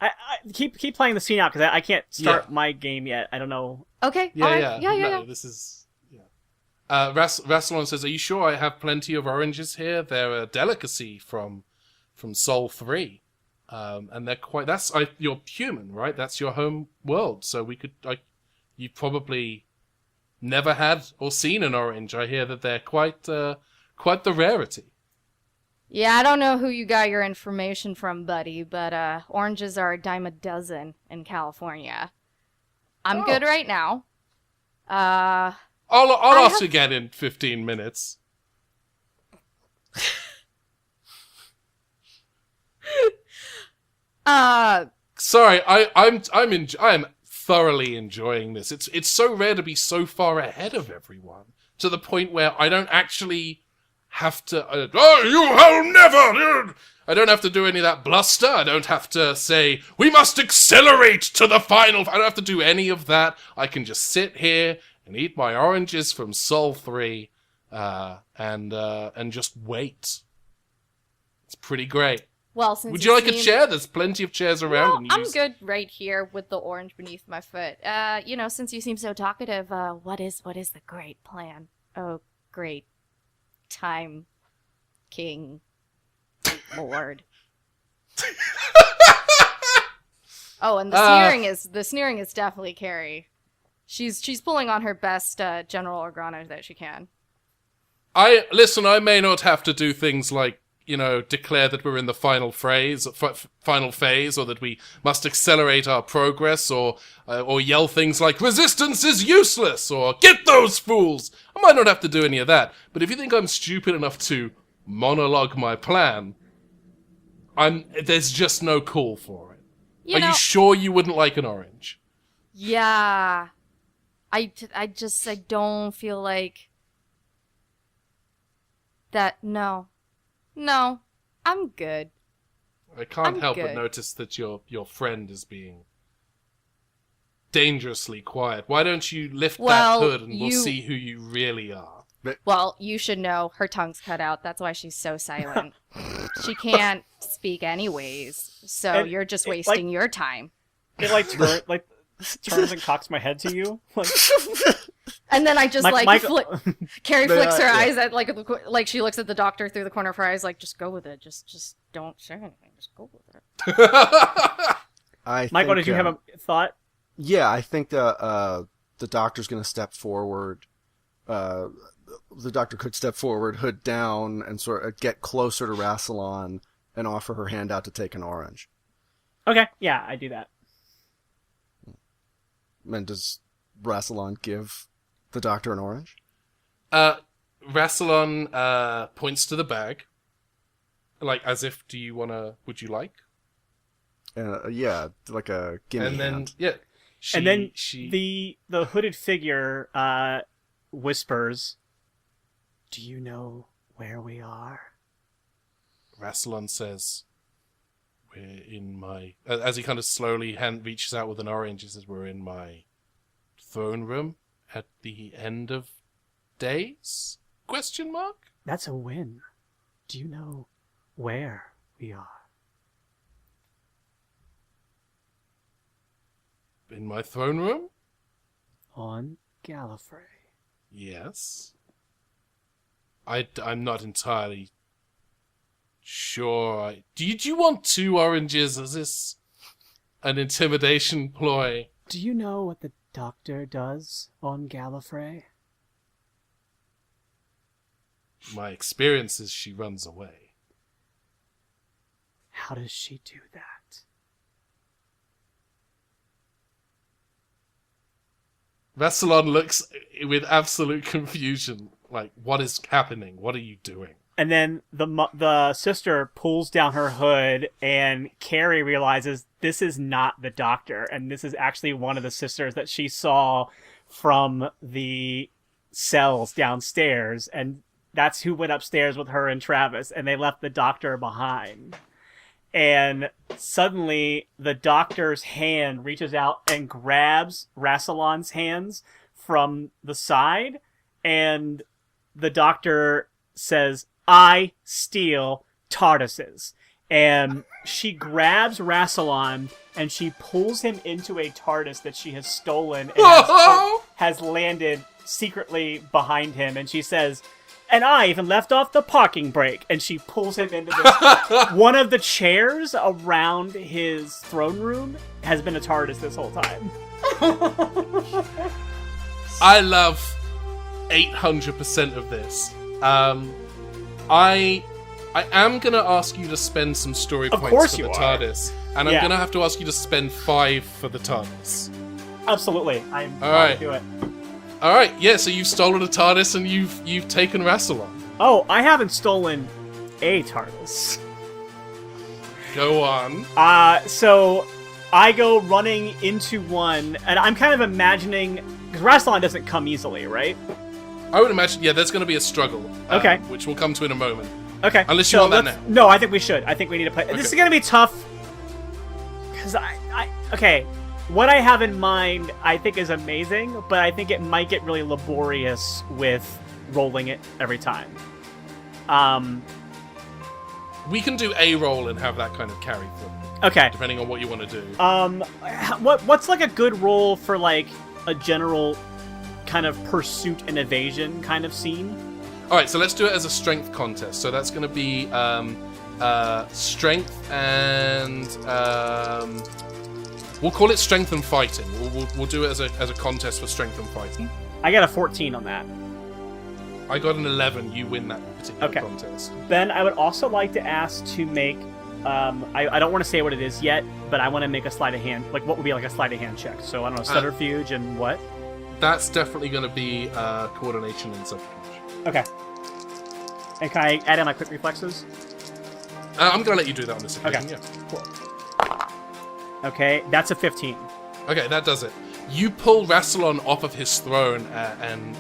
I keep playing the scene out because I can't start my game yet. I don't know. Okay. Yeah. No, this is. Yeah. Rassilon says, "Are you sure I have plenty of oranges here? They're a delicacy from Sol 3, and they're quite. You're human, right? That's your home world. So we could you probably never had or seen an orange. I hear that they're quite the rarity." Yeah, I don't know who you got your information from, buddy, but oranges are a dime a dozen in California. I'm good right now. I'll ask again in 15 minutes. Sorry, I am thoroughly enjoying this. It's so rare to be so far ahead of everyone to the point where I don't actually have to. You have never. I don't have to do any of that bluster. I don't have to say we must accelerate to the final. I don't have to do any of that. I can just sit here and eat my oranges from Sol 3, and just wait. It's pretty great. Well, since would you like a chair? There's plenty of chairs around. No, I'm good right here with the orange beneath my foot. Since you seem so talkative, what is the great plan? Oh, great time, King, Lord. Oh, and the sneering is definitely Carrie. She's pulling on her best General Organa that she can. I may not have to do things like, declare that we're in the final phase, or that we must accelerate our progress, or yell things like "resistance is useless" or "get those fools." I might not have to do any of that. But if you think I'm stupid enough to monologue my plan, there's just no call for it. Are you sure you wouldn't like an orange? Yeah. I don't feel like that. No, I'm good. I can't help but notice that your friend is being dangerously quiet. Why don't you lift that hood and we'll see who you really are? Well, you should know her tongue's cut out. That's why she's so silent. She can't speak anyways, so you're just wasting your time. It turns and cocks my head to you. And then I just Carrie flicks her eyes at like she looks at the doctor through the corner of her eyes, like, just go with it. Just don't say anything. Just go with it. Michael, did you have a thought? Yeah, I think the doctor's going to step forward. The doctor could step forward, hood down, and sort of get closer to Rassilon and offer her hand out to take an orange. Okay, yeah, I do that. And does Rassilon give the doctor an orange? Rassilon points to the bag, like as if, would you like? Yeah, like a gimme and then, hand. Yeah. The hooded figure whispers, "Do you know where we are?" Rassilon says, "We're in my..." As he kind of slowly reaches out with an orange, he says, "We're in my throne room at the end of days?" ? That's a win. Do you know where we are? In my throne room? On Gallifrey. Yes. I'm not entirely sure. Do you want 2 oranges? Is this an intimidation ploy? Do you know what the doctor does on Gallifrey? My experience is she runs away. How does she do that? Rassilon looks with absolute confusion. Like, what is happening? What are you doing? And then the sister pulls down her hood, and Carrie realizes this is not the doctor, and this is actually one of the sisters that she saw from the cells downstairs, and that's who went upstairs with her and Travis, and they left the doctor behind. And suddenly, the doctor's hand reaches out and grabs Rassilon's hands from the side, and the doctor says, "I steal TARDISes." And she grabs Rassilon and she pulls him into a TARDIS that she has stolen and has landed secretly behind him. And she says, "And I even left off the parking brake." And she pulls him into this. One of the chairs around his throne room has been a TARDIS this whole time. I love 800% of this. I am going to ask you to spend some story Of points course for the you are. TARDIS. And I'm Yeah. going to have to ask you to spend 5 for the TARDIS. Absolutely. I'm All going right. to do it. Alright, yeah, so you've stolen a TARDIS and you've taken Rassilon. Oh, I haven't stolen a TARDIS. Go on. So I go running into one, and I'm kind of imagining, because Rassilon doesn't come easily, right? I would imagine, yeah, there's going to be a struggle. Okay. Which we'll come to in a moment. Okay. Unless you so want that let's- now. No, I think we should. I think we need to play. Okay. This is going to be tough, because okay, what I have in mind I think is amazing, but I think it might get really laborious with rolling it every time. We can do a roll and have that kind of carry through, Okay. depending on what you want to do. What's like a good roll for like a general kind of pursuit and evasion kind of scene? Alright, so let's do it as a strength contest. So that's going to be strength and... we'll call it strength and fighting. We'll do it as a contest for strength and fighting. I got a 14 on that. I got an 11. You win that particular Okay. contest. Then I would also like to ask to make, I don't want to say what it is yet, but I want to make a sleight of hand, like what would be like a sleight of hand check. So I don't know, subterfuge and what? That's definitely going to be coordination and subterfuge. Okay. And can I add in my quick reflexes? I'm going to let you do that on this occasion, Okay. yeah. Cool. Okay, that's a 15. Okay, that does it. You pull Rassilon off of his throne and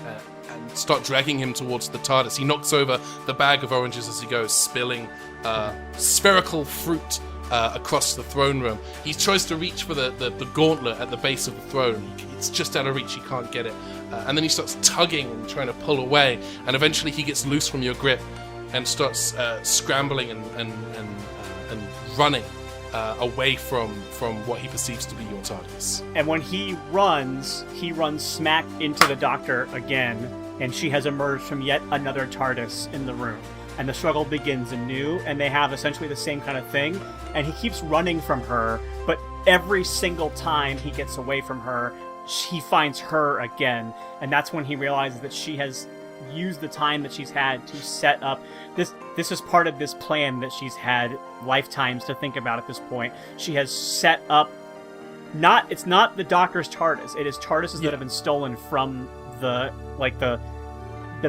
start dragging him towards the TARDIS. He knocks over the bag of oranges as he goes, spilling spherical fruit across the throne room. He tries to reach for the gauntlet at the base of the throne. It's just out of reach, he can't get it. And then he starts tugging and trying to pull away, and eventually he gets loose from your grip and starts scrambling and running away from what he perceives to be your TARDIS. And when he runs smack into the Doctor again, and she has emerged from yet another TARDIS in the room. And the struggle begins anew, and they have essentially the same kind of thing. And he keeps running from her, but every single time he gets away from her, he finds her again. And that's when he realizes that she has used the time that she's had to set up this. This is part of this plan that she's had lifetimes to think about at this point. She has set up, it's not the Doctor's TARDIS, it is TARDISes that have been stolen from the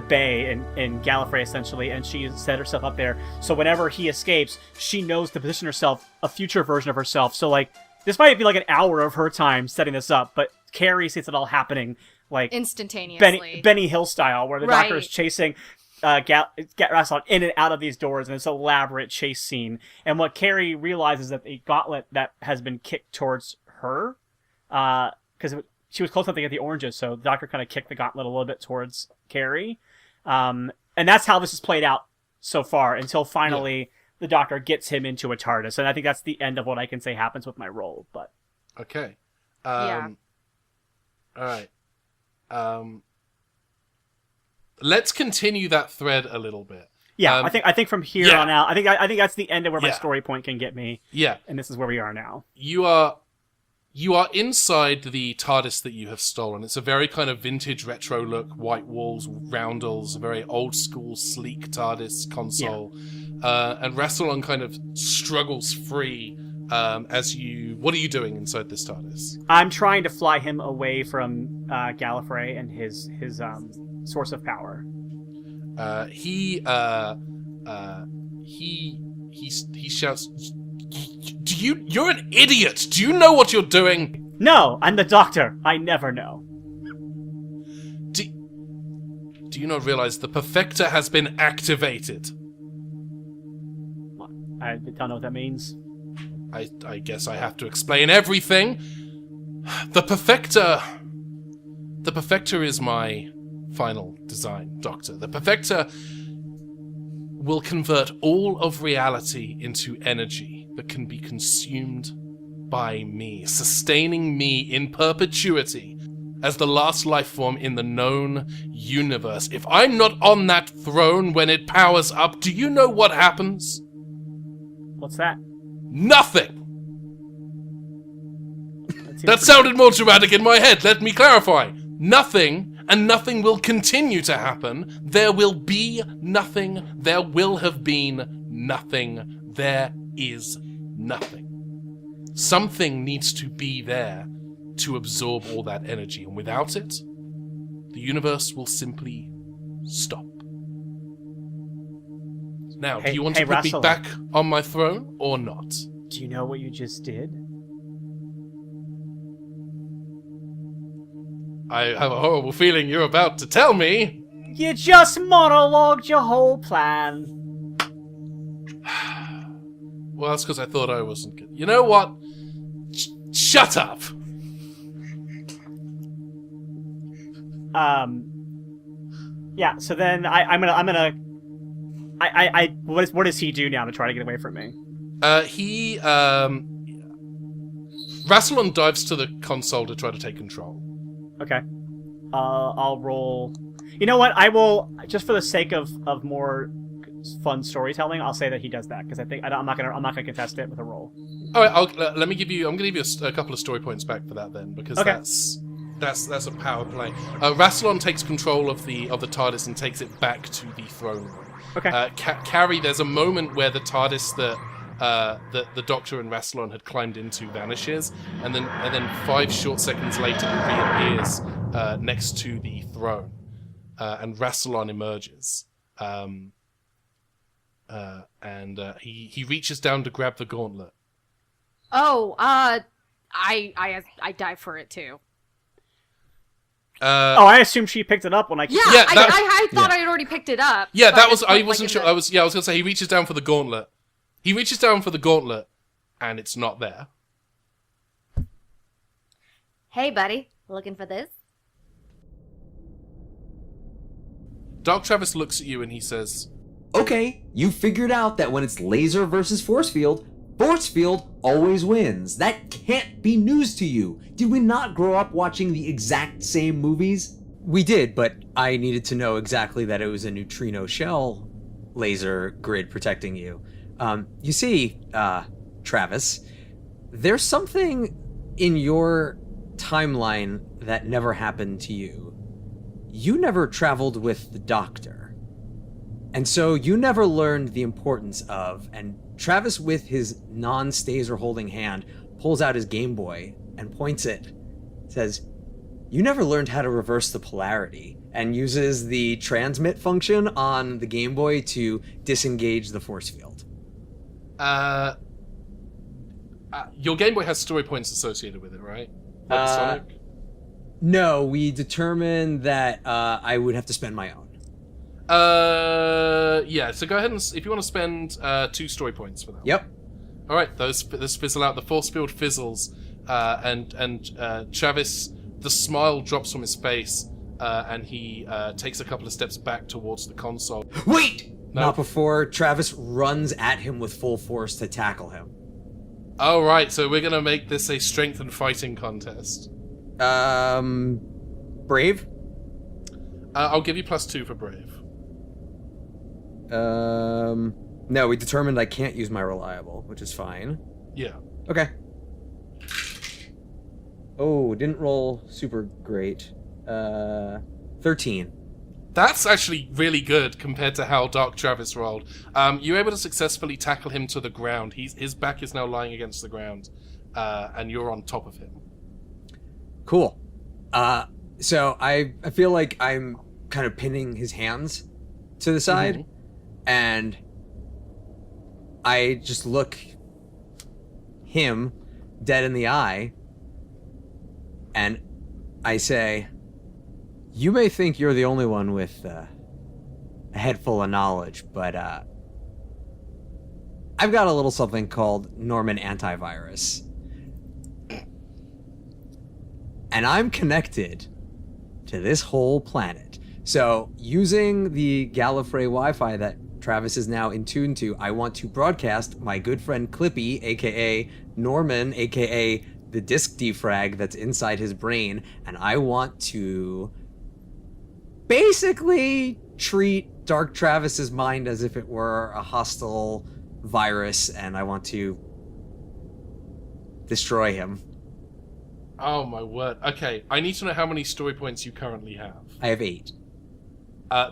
bay in Gallifrey, essentially, and she has set herself up there. So whenever he escapes, she knows to position herself, a future version of herself. So, like, this might be like an hour of her time setting this up, but Carrie sees it all happening, like, instantaneously. Benny Hill style, where the Right. Doctor is chasing Rassilon in and out of these doors in this elaborate chase scene. And what Carrie realizes is that the gauntlet that has been kicked towards her, because she was close enough to get the oranges, so the Doctor kind of kicked the gauntlet a little bit towards Carrie. And that's how this has played out so far, until finally the Doctor gets him into a TARDIS. And I think that's the end of what I can say happens with my roll. But Okay. Yeah. All right. Let's continue that thread a little bit. yeah, I think from here yeah. on out, I think that's the end of where my Yeah. story point can get me. Yeah. And this is where we are now. You are inside the TARDIS that you have stolen. It's a very kind of vintage retro look, white walls, roundels, a very old school, sleek TARDIS console. And Rassilon kind of struggles free What are you doing inside this TARDIS? I'm trying to fly him away from Gallifrey and his source of power. He shouts, You're an idiot! Do you know what you're doing? No, I'm the Doctor. I never know. Do you not realize the Perfector has been activated? I don't know what that means. I guess I have to explain everything. The Perfector is my final design, Doctor. The Perfector will convert all of reality into energy that can be consumed by me, sustaining me in perpetuity as the last life form in the known universe. If I'm not on that throne when it powers up, do you know what happens? What's that? Nothing! That sounded more dramatic in my head. Let me clarify. Nothing, and nothing will continue to happen. There will be nothing. There will have been nothing. There is nothing. Something needs to be there to absorb all that energy, and without it, the universe will simply stop. Now, do you want to put me Rassilon, back on my throne or not? do you know what you just did? I have a horrible feeling you're about to tell me. You just monologued your whole plan. Well, that's because I thought I wasn't good. You know what? Shut up! Yeah, so then what does he do now to try to get away from me? Rassilon dives to the console to try to take control. Okay. I'll roll. You know what? I will, just for the sake of more fun storytelling, I'll say that he does that because I'm not gonna contest it with a roll. All right, I'm gonna give you a couple of story points back for that then, because Okay. that's a power play. Rassilon takes control of the TARDIS and takes it back to the throne room. Okay. Carrie, there's a moment where the TARDIS that the Doctor and Rassilon had climbed into vanishes, and then 5 short seconds later it reappears next to the throne, and Rassilon emerges, and he reaches down to grab the gauntlet. Oh, I dive for it too. I assume she picked it up when I. Yeah, Yeah, I thought I had already picked it up. Yeah, but that was. it's I like wasn't in sure. the- I was gonna say he reaches down for the gauntlet. He reaches down for the gauntlet, and it's not there. Hey, buddy. Looking for this? Dark Travis looks at you and he says, Okay, you figured out that when it's laser versus force field always wins. That can't be news to you. Did we not grow up watching the exact same movies? We did, but I needed to know exactly that it was a neutrino shell laser grid protecting you. You see, Travis, there's something in your timeline that never happened to you. You never traveled with the Doctor. And so you never learned the importance of, and Travis with his non-staser holding hand pulls out his Game Boy and points it, says, you never learned how to reverse the polarity, and uses the transmit function on the Game Boy to disengage the force field. your Game Boy has story points associated with it, right? Like Sonic? No, we determined that I would have to spend my own. Yeah, so go ahead and, if you want to spend 2 story points for that. Yep. Alright, those fizzle out, the force field fizzles, and Travis, the smile drops from his face, and he takes a couple of steps back towards the console. Wait! No. Not before Travis runs at him with full force to tackle him. Alright, so we're gonna make this a strength and fighting contest. Brave? I'll give you +2 for Brave. No, we determined I can't use my reliable, which is fine. Yeah. Okay. Oh, didn't roll super great. 13. That's actually really good compared to how Dark Travis rolled. You're able to successfully tackle him to the ground. His back is now lying against the ground, and you're on top of him. Cool. So I feel like I'm kind of pinning his hands to the side, and I just look him dead in the eye, and I say, "You may think you're the only one with a head full of knowledge, but I've got a little something called Norman Antivirus. And I'm connected to this whole planet. So using the Gallifrey Wi-Fi that Travis is now in tune to, I want to broadcast my good friend Clippy, aka Norman, aka the disk defrag that's inside his brain, and I want to basically treat Dark Travis's mind as if it were a hostile virus, and I want to destroy him." Oh my word. Okay, I need to know how many story points you currently have. I have 8.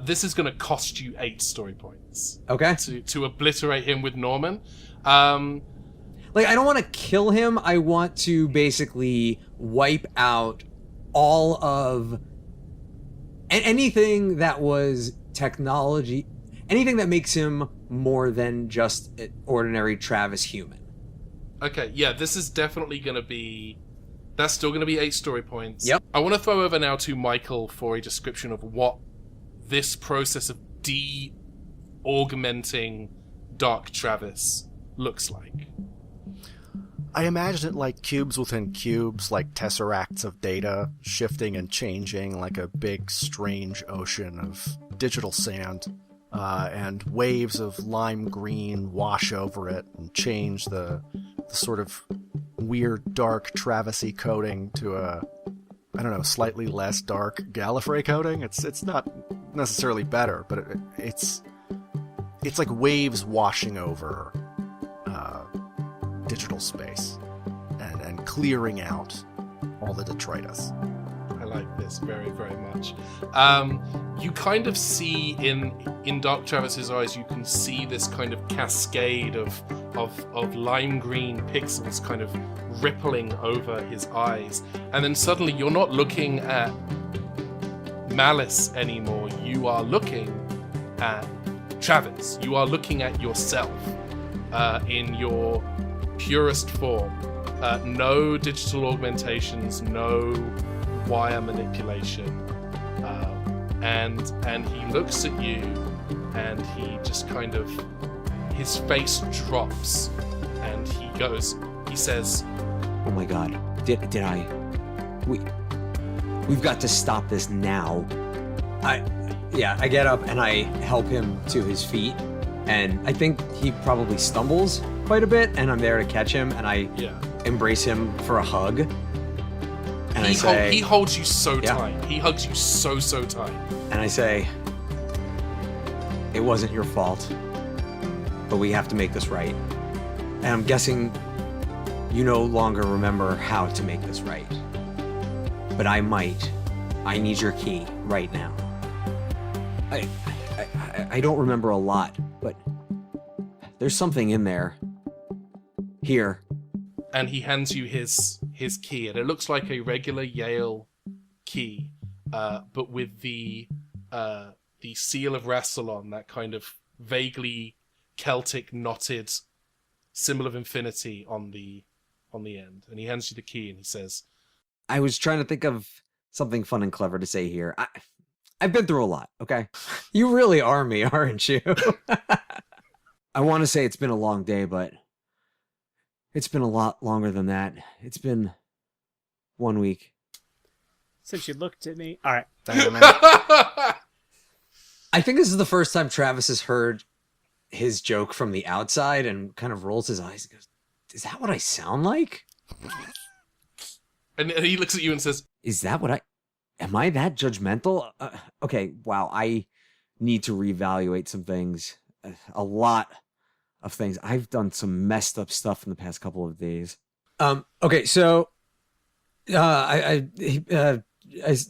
This is going to cost you 8 story points. Okay. To obliterate him with Norman. Like, I don't want to kill him. I want to basically wipe out all of anything that was technology, anything that makes him more than just an ordinary Travis human. Okay, yeah, this is definitely going to be... That's still going to be 8 story points. Yep. I want to throw over now to Michael for a description of what this process of de-augmenting Dark Travis looks like. I imagine it like cubes within cubes, like tesseracts of data, shifting and changing like a big, strange ocean of digital sand, and waves of lime green wash over it and change the sort of weird, dark Travis-y coating to a, I don't know, slightly less dark Gallifrey coating. It's not necessarily better, but it's like waves washing over digital space and clearing out all the detritus. I like this very, very much. You kind of see in Dark Travis's eyes, you can see this kind of cascade of lime green pixels kind of rippling over his eyes. And then suddenly you're not looking at Malice anymore. You are looking at Travis. You are looking at yourself in your purest form. No digital augmentations, no wire manipulation. And he looks at you and he just kind of, his face drops and he says, "Oh my god, did I? We've got to stop this now." I get up and I help him to his feet, and I think he probably stumbles quite a bit, and I'm there to catch him, and I embrace him for a hug. And he holds you so tight. He hugs you so tight. And I say, "It wasn't your fault, but we have to make this right. And I'm guessing you no longer remember how to make this right. But I might. I need your key right now. I don't remember a lot, but there's something in there. Here." And he hands you his key, and it looks like a regular Yale key, but with the seal of Rassilon, that kind of vaguely Celtic knotted symbol of infinity on the end. And he hands you the key, and he says, "I was trying to think of something fun and clever to say here. I've been through a lot, okay? You really are me, aren't you?" I want to say it's been a long day, but it's been a lot longer than that. It's been 1 week. Since you looked at me... All right. I think this is the first time Travis has heard his joke from the outside and kind of rolls his eyes and goes, "Is that what I sound like?" And he looks at you and says, "Is that what am I that judgmental? Okay, wow, I need to reevaluate some things. A lot of things. I've done some messed up stuff in the past couple of days." Okay, so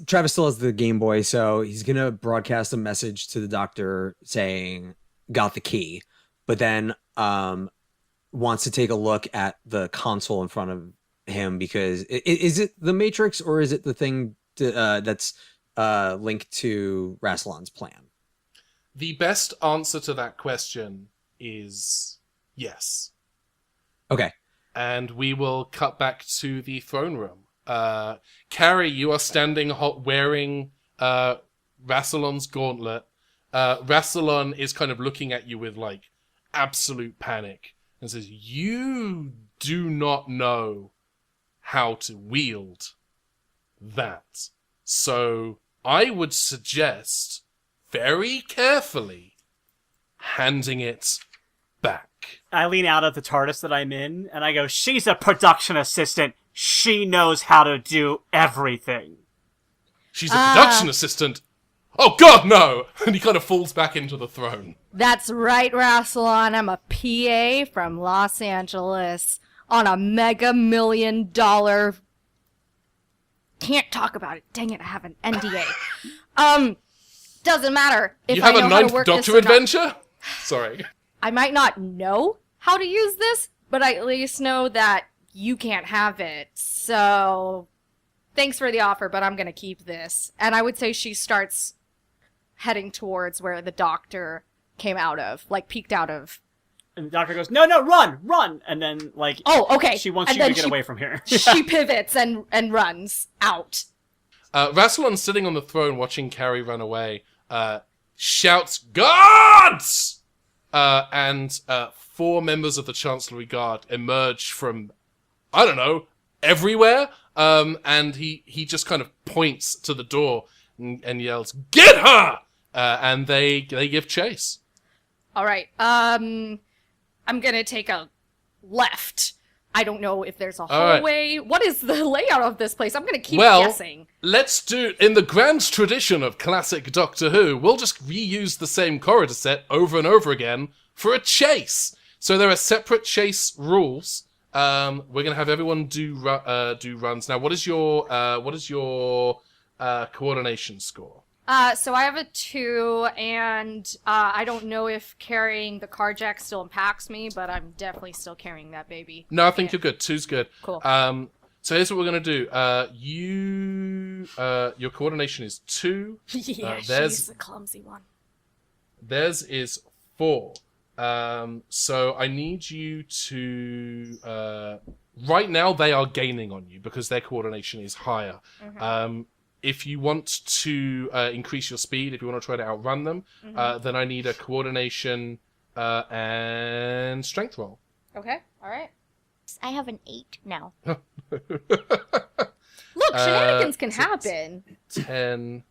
Travis still has the Game Boy, so he's going to broadcast a message to the doctor saying, got the key, but then wants to take a look at the console in front of him because is it the Matrix or is it the thing that's linked to Rassilon's plan? The best answer to that question is yes. Okay. And we will cut back to the throne room. Carrie, you are standing wearing Rassilon's gauntlet. Rassilon is kind of looking at you with, like, absolute panic and says, you do not know how to wield that. So I would suggest, very carefully, handing it back. I lean out of the TARDIS that I'm in, and I go, she's a production assistant. She knows how to do everything. She's a production assistant. Oh, God, no! And he kind of falls back into the throne. That's right, Rassilon. I'm a PA from Los Angeles on a mega $1 million... Can't talk about it. Dang it, I have an NDA. Doesn't matter. If You have I know a how to ninth work Doctor this or not. adventure? Sorry. I might not know how to use this, but I at least know that you can't have it. So, thanks for the offer, but I'm gonna keep this. And I would say she starts heading towards where the doctor came out of, like peeked out of. And the doctor goes, no, run! And then, like, Oh, okay. she wants And you to then get away from here. She pivots and runs out. Rassilon, sitting on the throne watching Carrie run away, shouts, "Guards!" And 4 members of the Chancellery Guard emerge from, I don't know, everywhere. And he just kind of points to the door and yells, "Get her!" And they give chase. All right. I'm gonna take a left. I don't know if there's a hallway. Right. What is the layout of this place? I'm gonna keep guessing. Let's do, in the grand tradition of classic Doctor Who, we'll just reuse the same corridor set over and over again for a chase. So there are separate chase rules. We're gonna have everyone do runs. Now, what is your coordination score? So I have a 2, and I don't know if carrying the car jack still impacts me, but I'm definitely still carrying that baby. No, I think you're good. 2's good. Cool. So here's what we're gonna do. Your coordination is 2. Yeah, she's the clumsy one. Theirs is 4. So I need you to. Right now, they are gaining on you because their coordination is higher. Mm-hmm. If you want to increase your speed, if you want to try to outrun them, then I need a coordination and strength roll. Okay, all right. I have an 8 now. Look, shenanigans can happen. 10.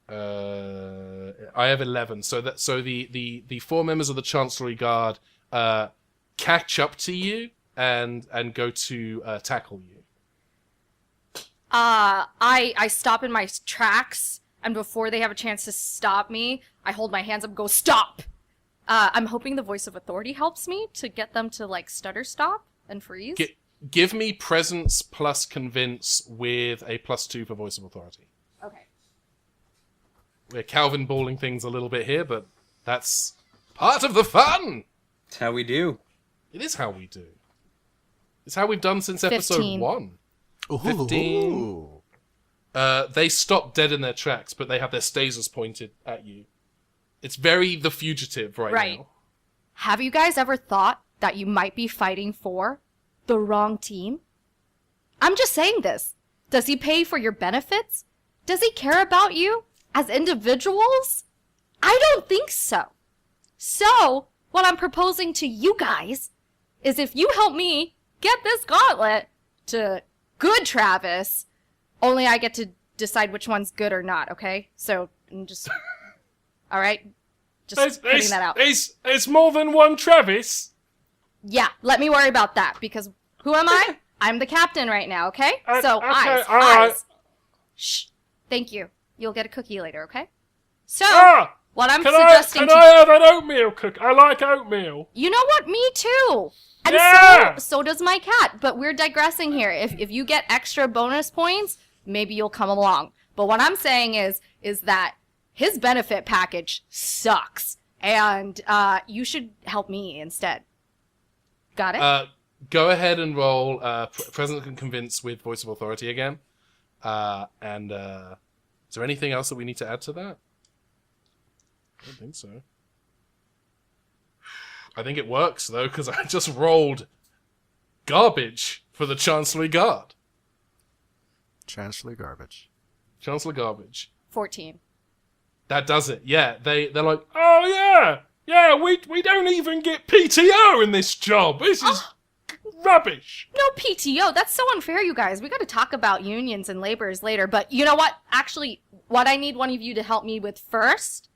I have 11. So the 4 members of the Chancellery Guard catch up to you and go to tackle you. I stop in my tracks, and before they have a chance to stop me, I hold my hands up and go, stop! I'm hoping the voice of authority helps me to get them to, like, stutter stop and freeze. Give me presence plus convince with a +2 for voice of authority. Okay. We're Calvin balling things a little bit here, but that's part of the fun! That's how we do. It is how we do. It's how we've done since episode 15. 1. Ooh. 15. They stop dead in their tracks, but they have their stasers pointed at you. It's very The Fugitive right now. Have you guys ever thought that you might be fighting for the wrong team? I'm just saying this. Does he pay for your benefits? Does he care about you as individuals? I don't think so. So, what I'm proposing to you guys is if you help me get this gauntlet to good Travis, only I get to decide which one's good or not, okay? So, I'm just... Alright? Just putting that out. It's more than one Travis. Yeah, let me worry about that, because who am I? I'm the captain right now, okay? So, okay, eyes, all right. eyes. Shh. Thank you. You'll get a cookie later, okay? So, what I'm Can suggesting I have an oatmeal cook? I like oatmeal. You know what? Me too. And Yeah! so does my cat. But we're digressing here. If you get extra bonus points maybe you'll come along. But what I'm saying is that his benefit package sucks, and you should help me instead. Got it? Go ahead and roll Present and Convince with Voice of Authority again. And is there anything else that we need to add to that? I don't think so. I think it works, though, because I just rolled garbage for the Chancellery Guard. Chancellor Garbage. Chancellor Garbage. 14. That does it. Yeah, they're like, Oh, yeah. Yeah, we don't even get PTO in this job. This is rubbish. No PTO. That's so unfair, you guys. We got to talk about unions and laborers later. But you know what? Actually, what I need one of you to help me with first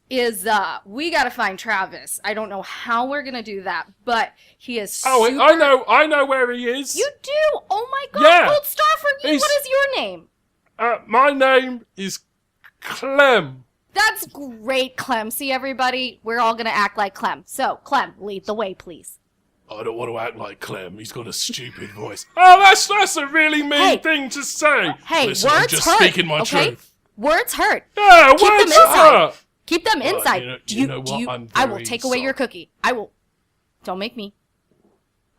is we got to find Travis. I don't know how we're going to do that, but he is Oh, super... I know where he is. You do? Oh my god, Yeah. Gold Star for you. He's- What is your name? My name is Clem. That's great, Clem. See, everybody? We're all going to act like Clem. So, Clem, lead the way, please. I don't want to act like Clem. He's got a stupid voice. Oh, that's a really mean Hey. thing to say. Hey, Listen, I'm words just hurt, speaking my okay? truth. Words hurt. Yeah, Keep them words inside. hurt. Keep them inside. you know what? I'm I will very take away your sorry. cookie. I will. Don't make me.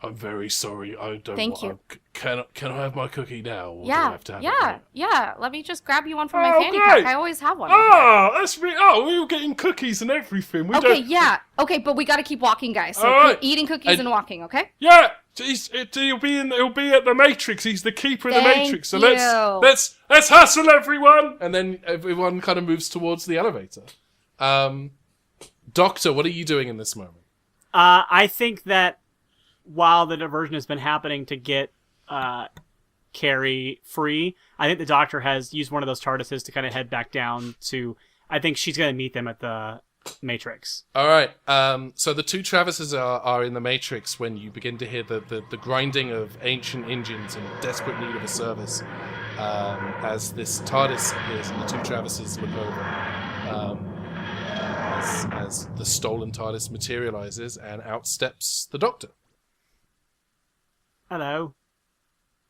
I'm very sorry. I don't. Thank you. Can I have my cookie now? Or do I Yeah, have to have it yeah, later? yeah. Let me just grab you one from my Oh, fanny great. pack. I always have one. Oh, that's me. Oh, we were getting cookies and everything. We Okay, don't... yeah. Okay, but we gotta keep walking, guys. So All right. eating cookies and walking, okay? Yeah, he'll be at the Matrix. He's the keeper of the Thank Matrix. So you. let's hustle, everyone. And then everyone kind of moves towards the elevator. Doctor, what are you doing in this moment? I think that while the diversion has been happening to get Carrie free, I think the Doctor has used one of those TARDISes to kind of head back down to... I think she's going to meet them at the Matrix. All right. So the two Travises are in the Matrix when you begin to hear the grinding of ancient engines in desperate need of a service. As this TARDIS appears and the two Travises look over. As the stolen TARDIS materializes and out steps the Doctor. Hello.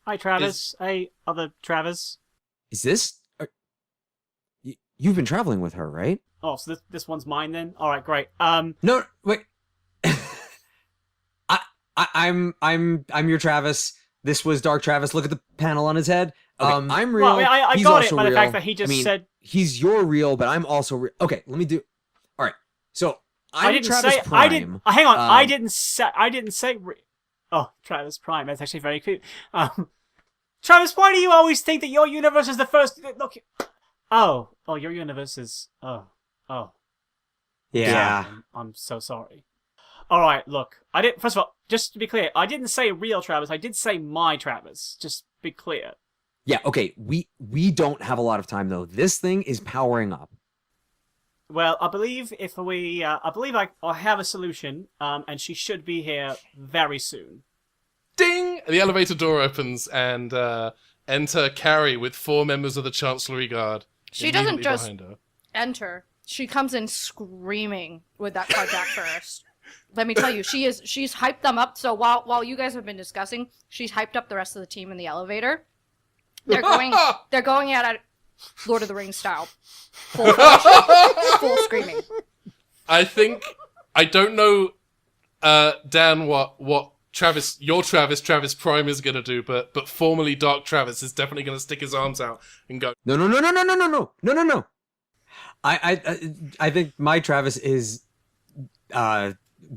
Hi, Travis. Hey, other Travis. Is this? You've been traveling with her, right? Oh, so this one's mine then? All right, great. No, wait. I'm your Travis. This was Dark Travis. Look at the panel on his head. Okay, I'm real. Well, I he's got also it by the real. fact that he just said... He's your real, but I'm also real. Okay, let me do. All right. So I'm I didn't Travis say... Prime. I didn't... hang on. I didn't say... Oh, Travis Prime. That's actually very cute. Travis, why do you always think that your universe is the first... Look... Oh, your universe is... Oh. Yeah. I'm so sorry. All right, look. I didn't... First of all, just to be clear, I didn't say real Travis. I did say my Travis. Just be clear. Yeah. Okay. We don't have a lot of time though. This thing is powering up. Well, I believe if we... I believe I have a solution, and she should be here very soon. Ding! The elevator door opens and enter Carrie with 4 members of the Chancellery Guard. She doesn't immediately just behind her. enter. She comes in screaming with that carjack first. Let me tell you, she's hyped them up. So while you guys have been discussing, she's hyped up the rest of the team in the elevator. They're going at it Lord of the Rings style. Full screaming. I don't know, Dan, what Travis Prime is gonna do, but formerly Dark Travis is definitely gonna stick his arms out and go, No. I think my Travis is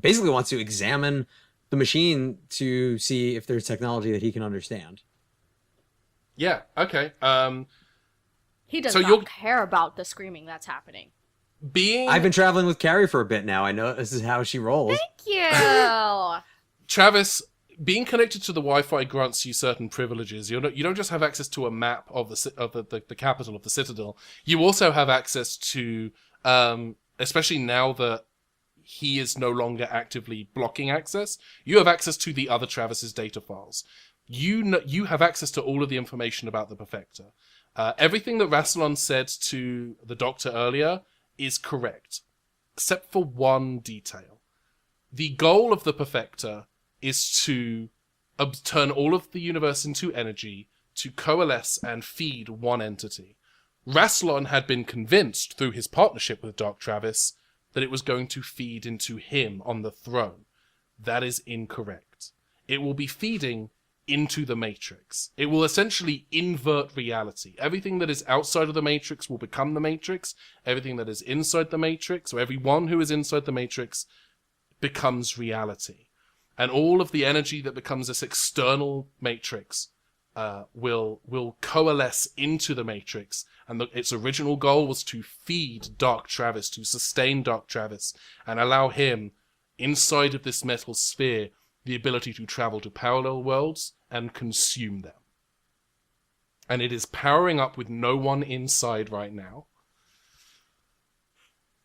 basically wants to examine the machine to see if there's technology that he can understand. yeah, okay. He does So not care about the screaming that's happening. I've been traveling with Carrie for a bit now. I know this is how she rolls. Thank you. Travis, being connected to the Wi-Fi grants you certain privileges. You don't just have access to a map of the capital of the Citadel. You also have access to, especially now that he is no longer actively blocking access, you have access to the other Travis's data files. You have access to all of the information about the Perfector. Everything that Rassilon said to the Doctor earlier is correct, except for one detail. The goal of the Perfector is to turn all of the universe into energy to coalesce and feed one entity. Rassilon had been convinced through his partnership with Dark Travis that it was going to feed into him on the throne. That is incorrect. It will be feeding into the Matrix. It will essentially invert reality. Everything that is outside of the Matrix will become the Matrix. Everything that is inside the Matrix, or everyone who is inside the Matrix, becomes reality. And all of the energy that becomes this external Matrix will coalesce into the Matrix. And its original goal was to feed Dark Travis, to sustain Dark Travis, and allow him, inside of this metal sphere, the ability to travel to parallel worlds and consume them. And it is powering up with no one inside right now.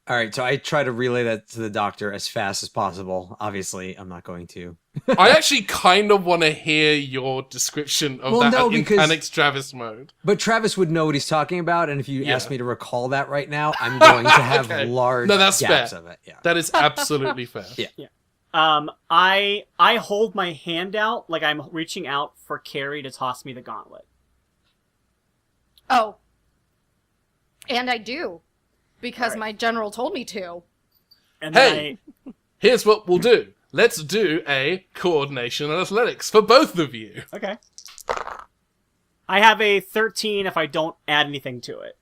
All right, so I try to relay that to the doctor as fast as possible. Obviously, I'm not going to. I actually kind of want to hear your description of in Panic Travis mode. But Travis would know what he's talking about, and if you ask me to recall that right now, I'm going to have large gaps fair. of it. Yeah. That is absolutely fair. Yeah. I hold my hand out like I'm reaching out for Carrie to toss me the gauntlet. Oh. And I do. Because my general told me to. And hey, here's what we'll do. Let's do a coordination and athletics for both of you. Okay. I have a 13 if I don't add anything to it.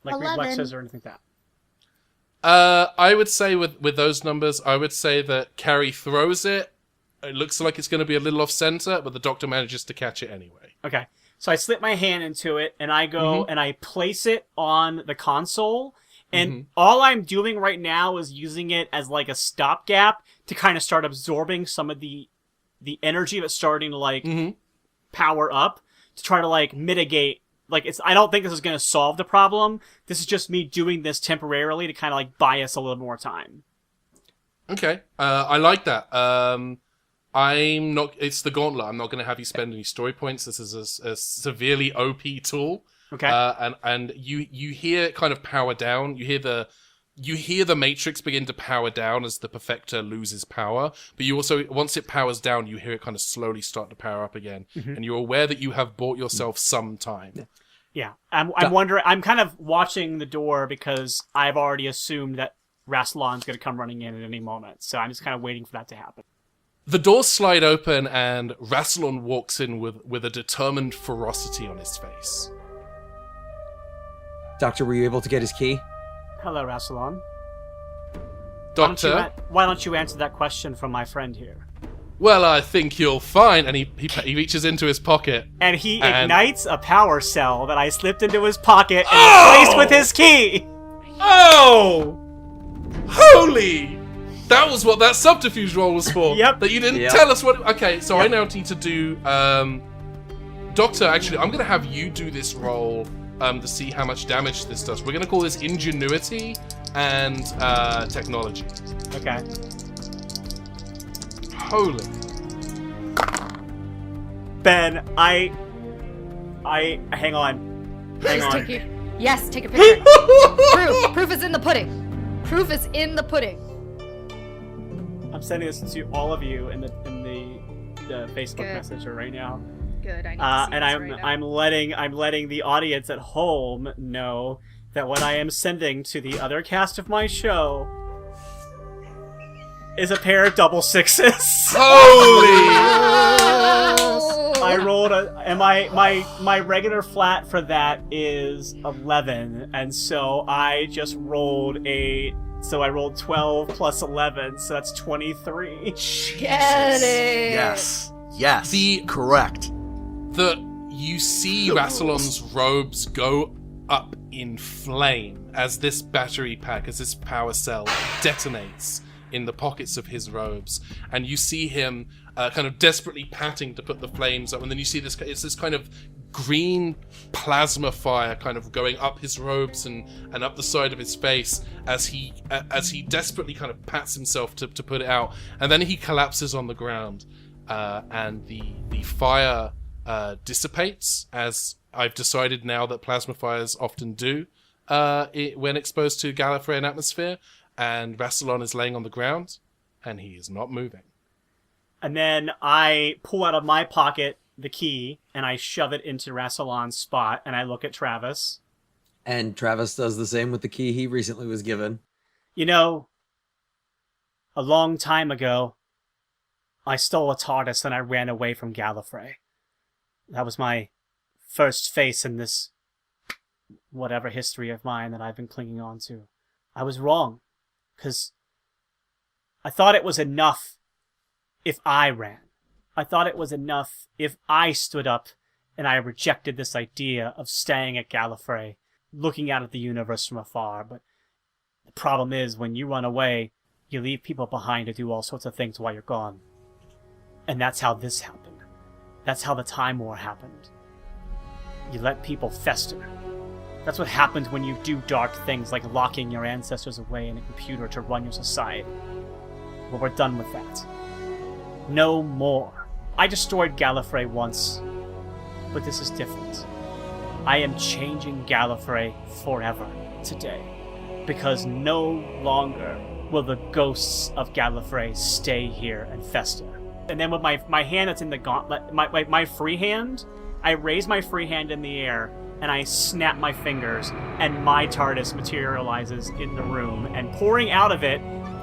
Like 11. reflexes or anything like that. I would say with those numbers, I would say that Carrie throws it. It looks like it's going to be a little off center, but the doctor manages to catch it anyway. Okay. So I slip my hand into it, and I go and I place it on the console. And all I'm doing right now is using it as like a stopgap to kind of start absorbing some of the energy that's starting to like power up to try to like mitigate. Like I don't think this is going to solve the problem. This is just me doing this temporarily to kind of like buy us a little more time. Okay, I like that. I'm not. It's the gauntlet. I'm not going to have you spend any story points. This is a severely OP tool. Okay. And you hear it kind of power down. You hear the Matrix begin to power down as the Perfector loses power. But you also, once it powers down, you hear it kind of slowly start to power up again. And you're aware that you have bought yourself some time. Yeah. I'm wondering. I'm kind of watching the door because I've already assumed that Rassilon's going to come running in at any moment. So I'm just kind of waiting for that to happen. The doors slide open and Rassilon walks in with a determined ferocity on his face. Doctor, were you able to get his key? Hello, Rassilon. Doctor? Why don't you answer that question from my friend here? Well, I think you'll find... And he reaches into his pocket. And he ignites a power cell that I slipped into his pocket and replaced with his key! Oh! Holy! That was what that subterfuge roll was for. Yep. That you didn't tell us what... Okay, so I now need to do... Doctor, actually, I'm going to have you do this roll... to see how much damage this does. We're going to call this ingenuity and technology. Okay. Holy. Ben, I hang on. Hang on. Take a picture. Proof is in the pudding. Proof is in the pudding. I'm sending this to all of you in the Facebook Messenger right now. Good. I need to see and this I'm right now. I'm letting the audience at home know that what I am sending to the other cast of my show is a pair of double sixes. Holy! I rolled and my regular flat for that is 11, and so I just rolled I rolled 12 plus 11, so that's 23. Get it. Yes. Correct. You see Rassilon's robes go up in flame as this battery pack, as this power cell detonates in the pockets of his robes, and you see him kind of desperately patting to put the flames up, and then you see it's this kind of green plasma fire kind of going up his robes and up the side of his face as he desperately kind of pats himself to put it out, and then he collapses on the ground, and the fire dissipates, as I've decided now that plasma fires often do when exposed to Gallifrey and atmosphere, and Rassilon is laying on the ground and he is not moving. And then I pull out of my pocket the key and I shove it into Rassilon's spot, and I look at Travis. And Travis does the same with the key he recently was given. You know, a long time ago, I stole a TARDIS and I ran away from Gallifrey. That was my first face in this whatever history of mine that I've been clinging on to. I was wrong, because I thought it was enough if I ran. I thought it was enough if I stood up and I rejected this idea of staying at Gallifrey, looking out at the universe from afar. But the problem is, when you run away, you leave people behind to do all sorts of things while you're gone. And that's how this happened. That's how the Time War happened. You let people fester. That's what happens when you do dark things like locking your ancestors away in a computer to run your society. Well, we're done with that. No more. I destroyed Gallifrey once, but this is different. I am changing Gallifrey forever today, because no longer will the ghosts of Gallifrey stay here and fester. And then with my hand that's in the gauntlet, my free hand, I raise my free hand in the air, and I snap my fingers, and my TARDIS materializes in the room, and pouring out of it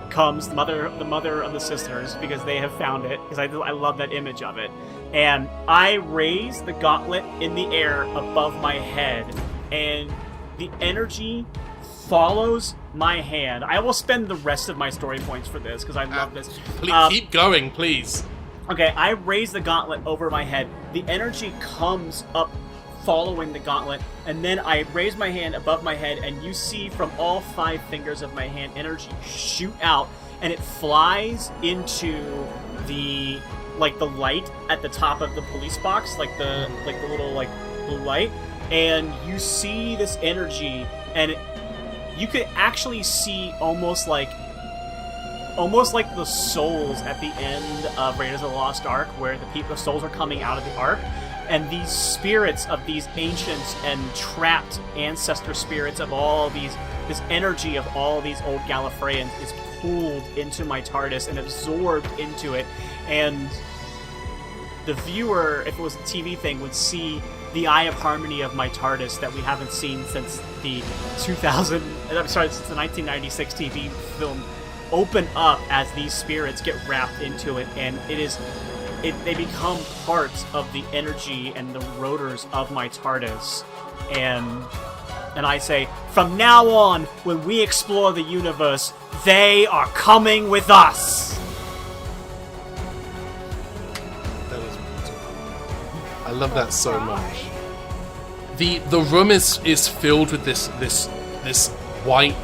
comes the mother of the sisters, because they have found it, because I love that image of it. And I raise the gauntlet in the air above my head, and the energy follows my hand. I will spend the rest of my story points for this, because I love this. Please, keep going, please. Okay, I raise the gauntlet over my head. The energy comes up following the gauntlet, and then I raise my hand above my head, and you see from all 5 fingers of my hand energy shoot out, and it flies into the light at the top of the police box, like the little blue light, and you see this energy, and you could actually see almost like the souls at the end of Raiders of the Lost Ark, where the souls are coming out of the Ark. And these spirits of these ancient and trapped ancestor spirits of all these, this energy of all these old Gallifreyans is pulled into my TARDIS and absorbed into it. And the viewer, if it was a TV thing, would see the Eye of Harmony of my TARDIS that we haven't seen since the 1996 TV film open up as these spirits get wrapped into it, and they become parts of the energy and the rotors of my TARDIS, and I say, from now on, when we explore the universe, they are coming with us. That is beautiful. I love that so much. The room is filled with this white,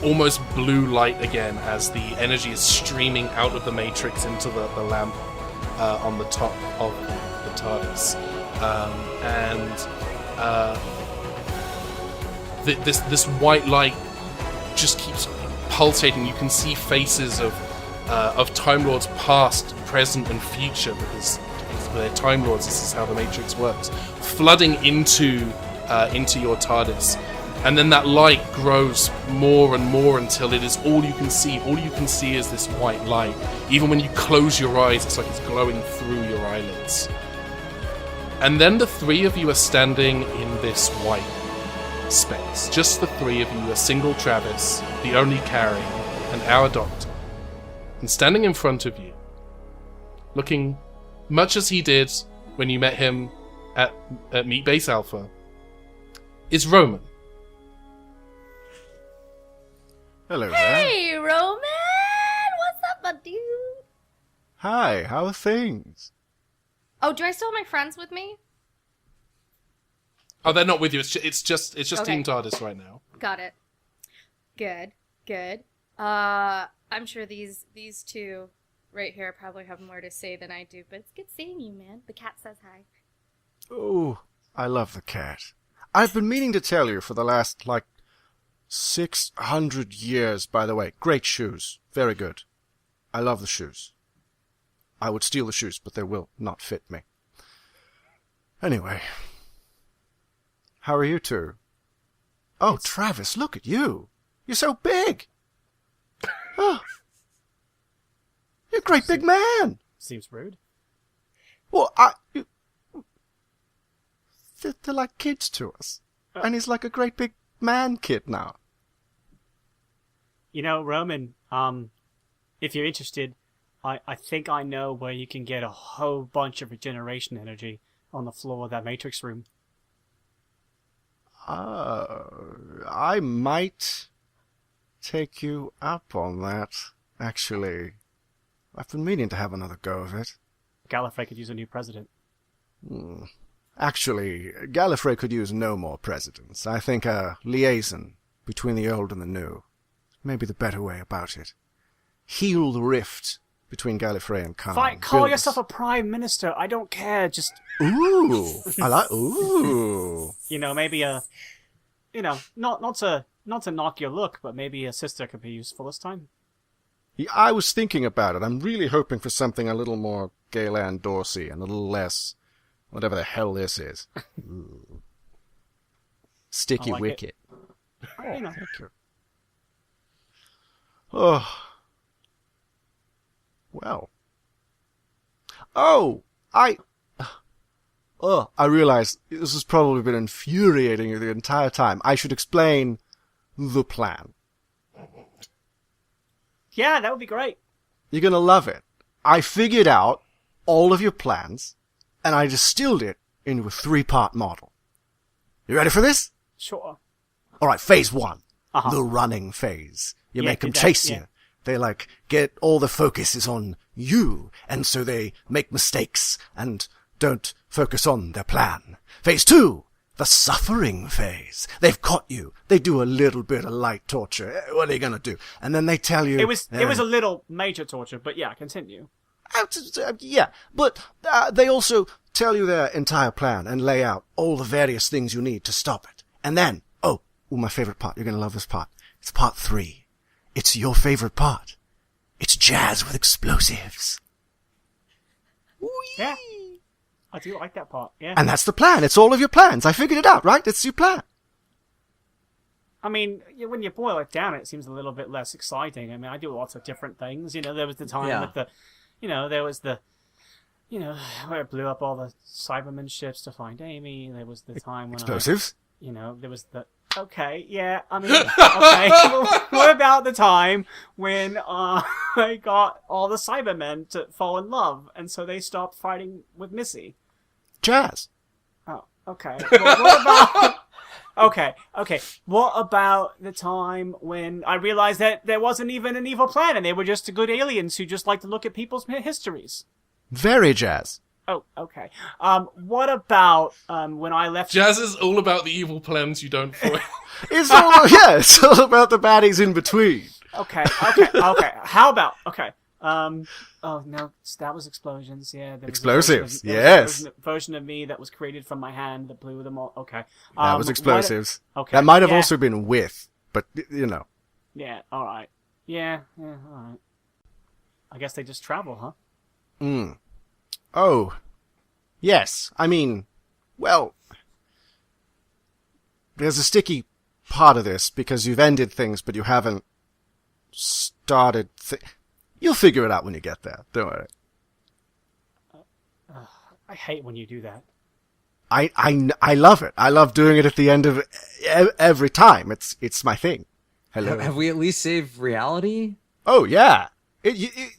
almost blue light again, as the energy is streaming out of the matrix into the lamp on the top of the TARDIS, this white light just keeps pulsating. You can see faces of Time Lords past, present, and future, because they're Time Lords. This is how the Matrix works, flooding into your TARDIS. And then that light grows more and more until it is all you can see. All you can see is this white light. Even when you close your eyes, it's like it's glowing through your eyelids. And then the 3 of you are standing in this white space. Just the 3 of you, a single Travis, the only Carrie, and our doctor. And standing in front of you, looking much as he did when you met him at Meat Base Alpha, is Roman. Hello there. Hey, Roman! What's up, my dude? Hi, how are things? Oh, do I still have my friends with me? Oh, they're not with you. It's just Okay. Team TARDIS right now. Got it. Good. I'm sure these 2 right here probably have more to say than I do, but it's good seeing you, man. The cat says hi. Oh, I love the cat. I've been meaning to tell you for the last, 600 years, by the way. Great shoes. Very good. I love the shoes. I would steal the shoes, but they will not fit me. Anyway. How are you 2? Oh, Travis, look at you. You're so big. Oh. You're a great big man. Seems rude. Well, they're like kids to us. And he's like a great big man kid now. You know, Roman, if you're interested, I think I know where you can get a whole bunch of regeneration energy on the floor of that Matrix room. I might take you up on that, actually. I've been meaning to have another go of it. Gallifrey could use a new president. Actually, Gallifrey could use no more presidents. I think a liaison between the old and the new may be the better way about it. Heal the rift between Gallifrey and Khan. Fine, call yourself a prime minister. I don't care. Just ooh, I like ooh. You know, maybe not to knock your look, but maybe a sister could be useful this time. Yeah, I was thinking about it. I'm really hoping for something a little more Gaylan Dorsey and a little less whatever the hell this is. Sticky like wicket. You know. Thank you. Oh. Well. Oh, I realize this has probably been infuriating you the entire time. I should explain the plan. Yeah, that would be great. You're gonna love it. I figured out all of your plans, and I distilled it into a 3-part model. You ready for this? Sure. Alright, phase 1. Uh-huh. The running phase. You Yeah, make them do that, chase yeah. you. They, get all the focus is on you, and so they make mistakes and don't focus on their plan. Phase 2. The suffering phase. They've caught you. They do a little bit of light torture. What are you gonna do? And then they tell you... It was a little major torture, but yeah, continue. Yeah, but they also tell you their entire plan and lay out all the various things you need to stop it. And then, my favorite part. You're gonna love this part. It's part 3. It's your favorite part. It's jazz with explosives. Yeah. I do like that part, yeah. And that's the plan. It's all of your plans. I figured it out, right? It's your plan. I mean, when you boil it down, it seems a little bit less exciting. I mean, I do lots of different things. You know, there was the time with the... You know, there was the... You know, where it blew up all the Cyberman ships to find Amy. There was the time when Explosives? there was the... Okay, yeah, I mean, okay. What about the time when I got all the Cybermen to fall in love, and so they stopped fighting with Missy? Jazz. Oh, okay. Well, what about... Okay. What about the time when I realized that there wasn't even an evil plan, and they were just good aliens who just like to look at people's histories? Very jazz. Oh, okay. What about when I left... Jazz is all about the evil plans you don't foil. It's all about the baddies in between. Okay. How about... Okay. Oh, no, that was explosions, yeah. There was Explosives, there yes. was a version of me that was created from my hand that blew them all. Okay. That was explosives. Okay. That might have yeah. also been with, but, you know. Yeah, alright. Yeah, alright. I guess they just travel, huh? Oh, yes. I mean, well, there's a sticky part of this because you've ended things, but you haven't started. You'll figure it out when you get there. Don't worry. I hate when you do that. I love it. I love doing it at the end of every time. It's my thing. Hello. Have we at least saved reality? Oh yeah.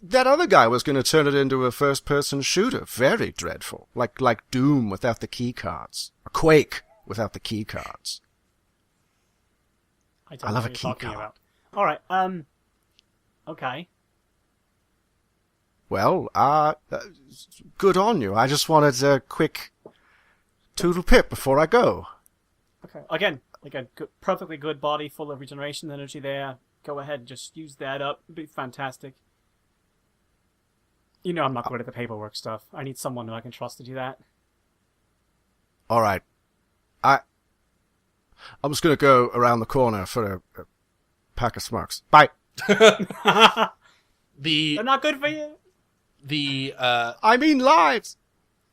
That other guy was going to turn it into a first-person shooter. Very dreadful. Like Doom without the key cards. Or Quake without the key cards. I love a key card. Alright, okay. Well, good on you. I just wanted a quick toodle pip before I go. Okay, again, perfectly good body, full of regeneration energy there. Go ahead and just use that up. It'd be fantastic. You know I'm not good at the paperwork stuff. I need someone who I can trust to do that. All right. I'm just going to go around the corner for a pack of smokes. Bye. They're not good for you? I mean lives!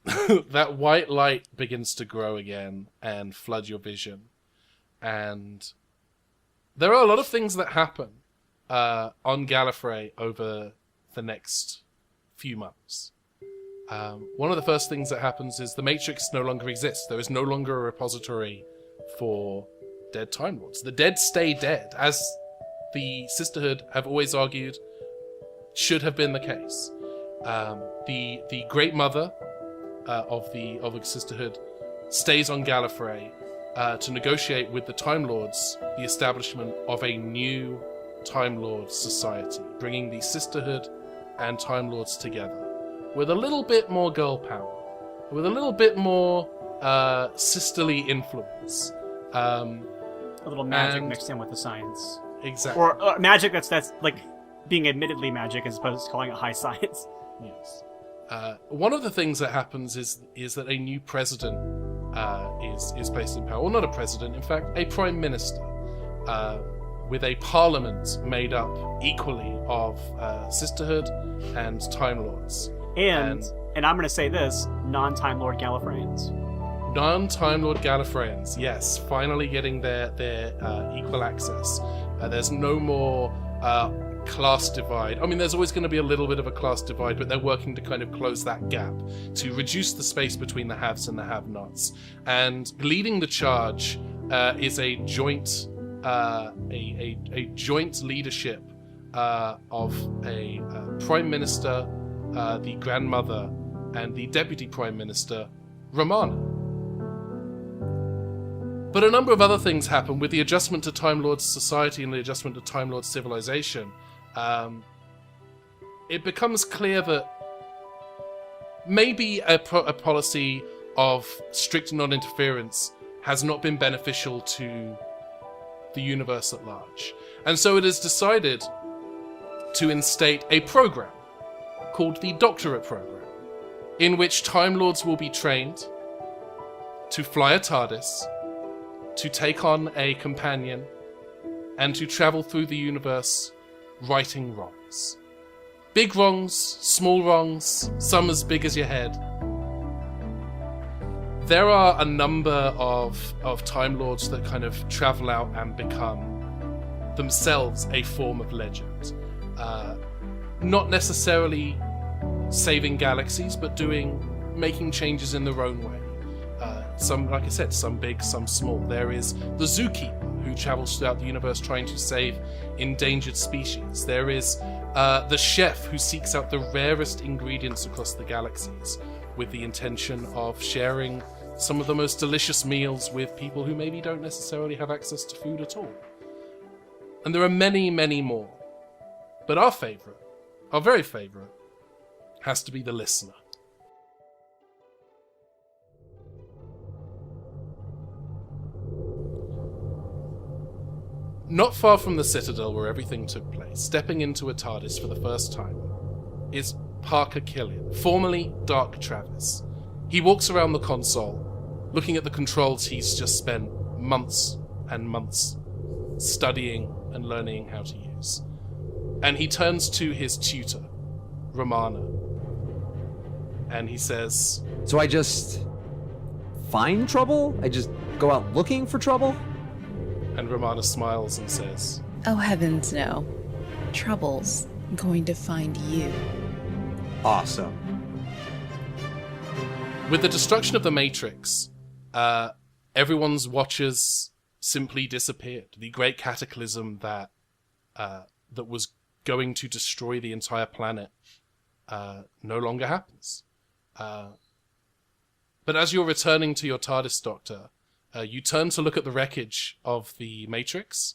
That white light begins to grow again and flood your vision. And there are a lot of things that happen on Gallifrey over the next few months. One of the first things that happens is the Matrix no longer exists. There is no longer a repository for dead Time Lords. The dead stay dead, as the Sisterhood have always argued should have been the case. The Great Mother of the Sisterhood stays on Gallifrey to negotiate with the Time Lords the establishment of a new Time Lord society, bringing the Sisterhood and Time Lords together with a little bit more girl power, with a little bit more sisterly influence. A little magic mixed in with the science. Exactly. Or magic that's like being admittedly magic as opposed to calling it high science. Yes. One of the things that happens is that a new president is placed in power. Well, not a president, in fact, a prime minister, with a parliament made up equally of Sisterhood and Time Lords. And I'm going to say this, non-Time Lord Gallifreyans. Non-Time Lord Gallifreyans, yes, finally getting their equal access. There's no more class divide. I mean, there's always going to be a little bit of a class divide, but they're working to kind of close that gap, to reduce the space between the haves and the have-nots. And leading the charge is a joint joint leadership of a Prime Minister, the Grandmother, and the Deputy Prime Minister, Romana. But a number of other things happen with the adjustment to Time Lord society and the adjustment to Time Lord civilization. It becomes clear that maybe a policy of strict non-interference has not been beneficial to the universe at large. And so it is decided to instate a program called the Doctorate Program, in which Time Lords will be trained to fly a TARDIS, to take on a companion, and to travel through the universe righting wrongs. Big wrongs, small wrongs, some as big as your head. There are a number of Time Lords that kind of travel out and become themselves a form of legend. Not necessarily saving galaxies, but making changes in their own way. Some, like I said, some big, some small. There is the Zookeeper, who travels throughout the universe trying to save endangered species. There is the Chef, who seeks out the rarest ingredients across the galaxies with the intention of sharing some of the most delicious meals with people who maybe don't necessarily have access to food at all. And there are many, many more. But our favourite, our very favourite, has to be the Listener. Not far from the Citadel where everything took place, stepping into a TARDIS for the first time, is Parker Killian, formerly Dark Travis. He walks around the console, looking at the controls he's just spent months and months studying and learning how to use. And he turns to his tutor, Romana, and he says, So I just find trouble? I just go out looking for trouble? and Romana smiles and says, Oh heavens no. Trouble's going to find you. Awesome. with the destruction of the Matrix, everyone's watchers simply disappeared. The great cataclysm that was going to destroy the entire planet no longer happens. But as you're returning to your TARDIS, Doctor, you turn to look at the wreckage of the Matrix,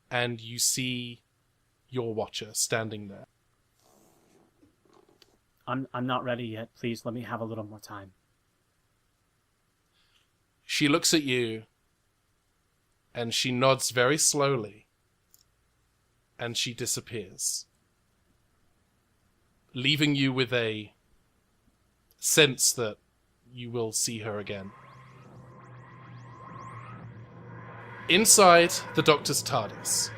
and you see your watcher standing there. I'm not ready yet. Please let me have a little more time. She looks at you, and she nods very slowly, and she disappears, leaving you with a sense that you will see her again. Inside the Doctor's TARDIS,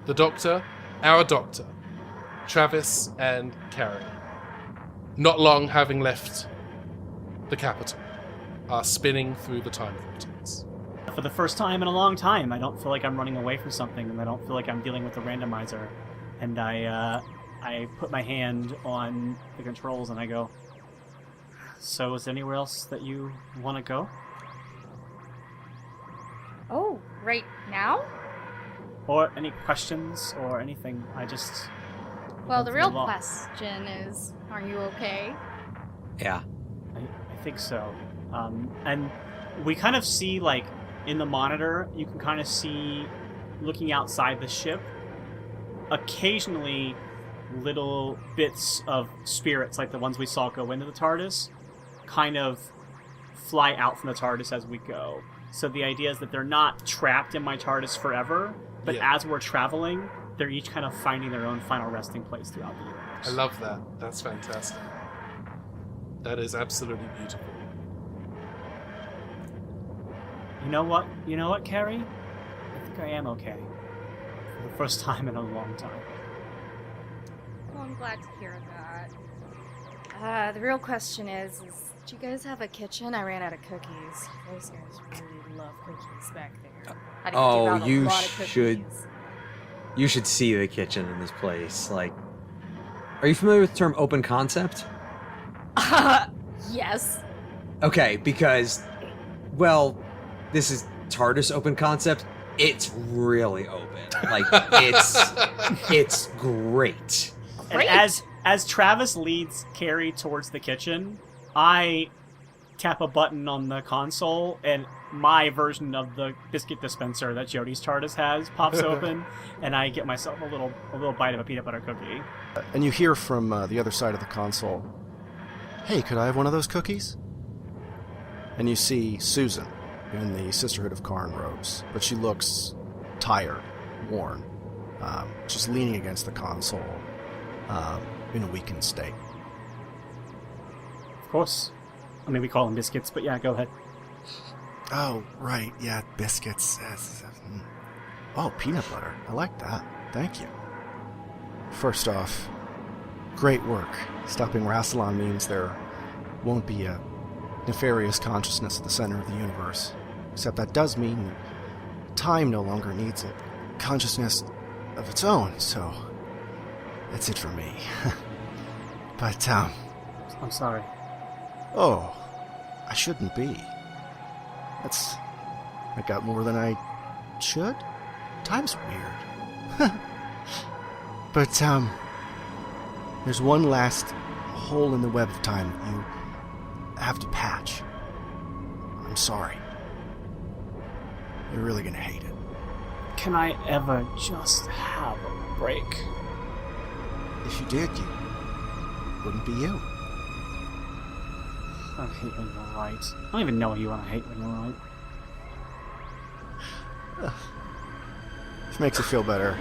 the Doctor, our Doctor, Travis and Carrie, not long having left the capital, are spinning through the time vortex. For the first time in a long time, I don't feel like I'm running away from something, and I don't feel like I'm dealing with the randomizer. And I put my hand on the controls and I go, So is there anywhere else that you want to go? Oh, right now? Or any questions or anything? Well, the real Well, question is, are you okay? Yeah. I think so. And we kind of see, like, in the monitor, you can kind of see, looking outside the ship, occasionally little bits of spirits, like the ones we saw go into the TARDIS, kind of fly out from the TARDIS as we go. So the idea is that they're not trapped in my TARDIS forever, but as we're traveling, they're each kind of finding their own final resting place throughout the universe. I love that. That's fantastic. That is absolutely beautiful. You know what? You know what, Carrie? I think I am okay. For the first time in a long time. Well, I'm glad to hear that. The real question is do you guys have a kitchen? I ran out of cookies. Those guys really love cookies back there. How do you give out a lot of cookies? You should see the kitchen in this place. Like, are you familiar with the term open concept? Yes. Okay, because, well, this is TARDIS open concept. It's really open. Like, it's great. And as Travis leads Carrie towards the kitchen, I tap a button on the console, and my version of the biscuit dispenser that Jody's TARDIS has pops open, and I get myself a little bite of a peanut butter cookie. And you hear from the other side of the console, "Hey, could I have one of those cookies?" And you see Susan in the Sisterhood of Karn robes, but she looks tired, worn, just leaning against the console, in a weakened state. Of course. I mean, we call them biscuits, but yeah, go ahead. Oh, right, yeah, biscuits. Oh, peanut butter. I like that. Thank you. First off, great work. Stopping Rassilon means there won't be a nefarious consciousness at the center of the universe. Except that does mean that time no longer needs a consciousness of its own, so that's it for me. But, I'm sorry. Oh, I shouldn't be. I got more than I should? Time's weird. But, there's one last hole in the web of time that you have to patch. I'm sorry. You're really gonna hate it. Can I ever just have a break? If you did, you wouldn't be you. I hate when you're right. I don't even know you and I hate when you're right. If it makes you feel better,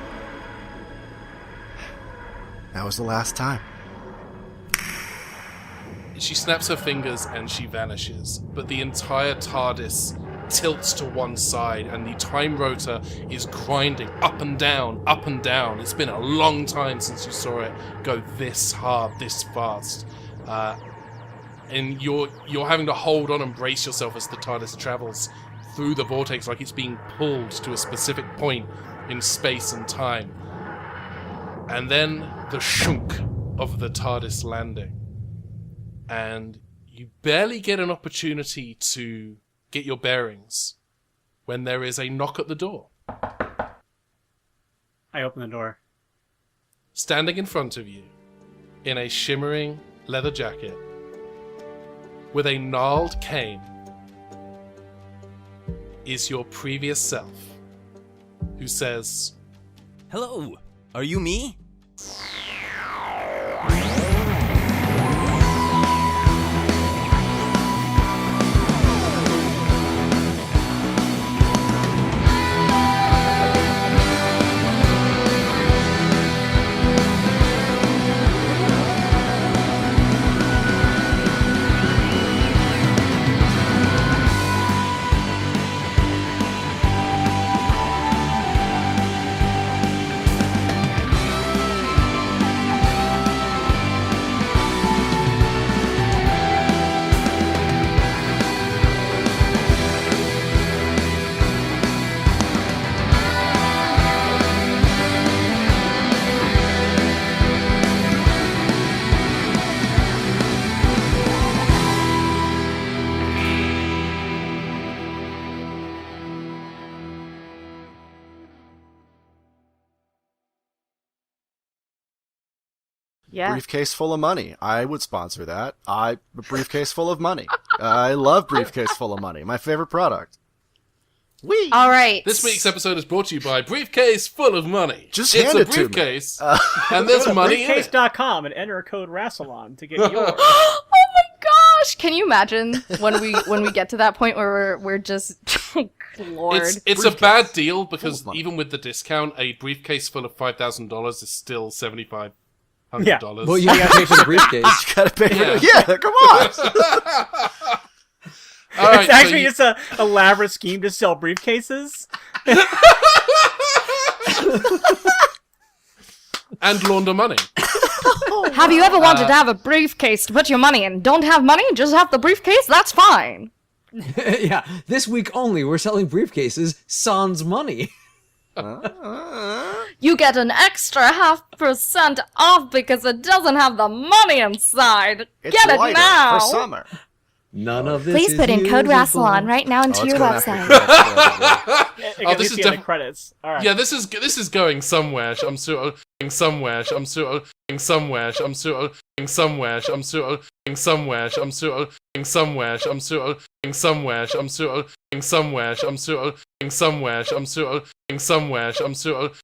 that was the last time. She snaps her fingers and she vanishes, but the entire TARDIS tilts to one side and the time rotor is grinding up and down, up and down. It's been a long time since you saw it go this hard, this fast. And you're having to hold on and brace yourself as the TARDIS travels through the vortex like it's being pulled to a specific point in space and time. And then the shunk of the TARDIS landing. And you barely get an opportunity to get your bearings when there is a knock at the door. I open the door. Standing in front of you, in a shimmering leather jacket, with a gnarled cane, is your previous self, who says, "Hello, are you me?" Yeah. Briefcase full of money. I would sponsor that. A briefcase full of money. I love briefcase full of money. My favorite product. Wee. All right. This week's episode is brought to you by Briefcase Full of Money. Just it's hand a it to me. briefcase, and there's money in it. Briefcase.com and enter code Rassilon to get yours. Oh my gosh! Can you imagine when we get to that point where we're just Lord? It's a bad deal because even with the discount, a briefcase full of $5,000 is still $7,500. Yeah. Well, you gotta pay for the briefcase. You gotta pay for it. Yeah, come on. All right, It's actually so just an elaborate scheme to sell briefcases. and launder money. Have you ever wanted to have a briefcase to put your money in? Don't have money? Just have the briefcase? That's fine. Yeah, this week only, we're selling briefcases sans money. You get an extra 0.5% off because it doesn't have the money inside. It's Get it lighter now. for summer. None of this Please is put in code usable. Rassilon right now into Oh, it's your going after website. credits. It this is in the credits. All right. Yeah, this is going somewhere. I'm sure somewhere. I'm sure somewhere. I'm sure somewhere. I'm sure somewhere. I'm sure somewhere. I'm sure somewhere. I'm sure somewhere. I'm sure somewhere. I'm sure somewhere. I'm sure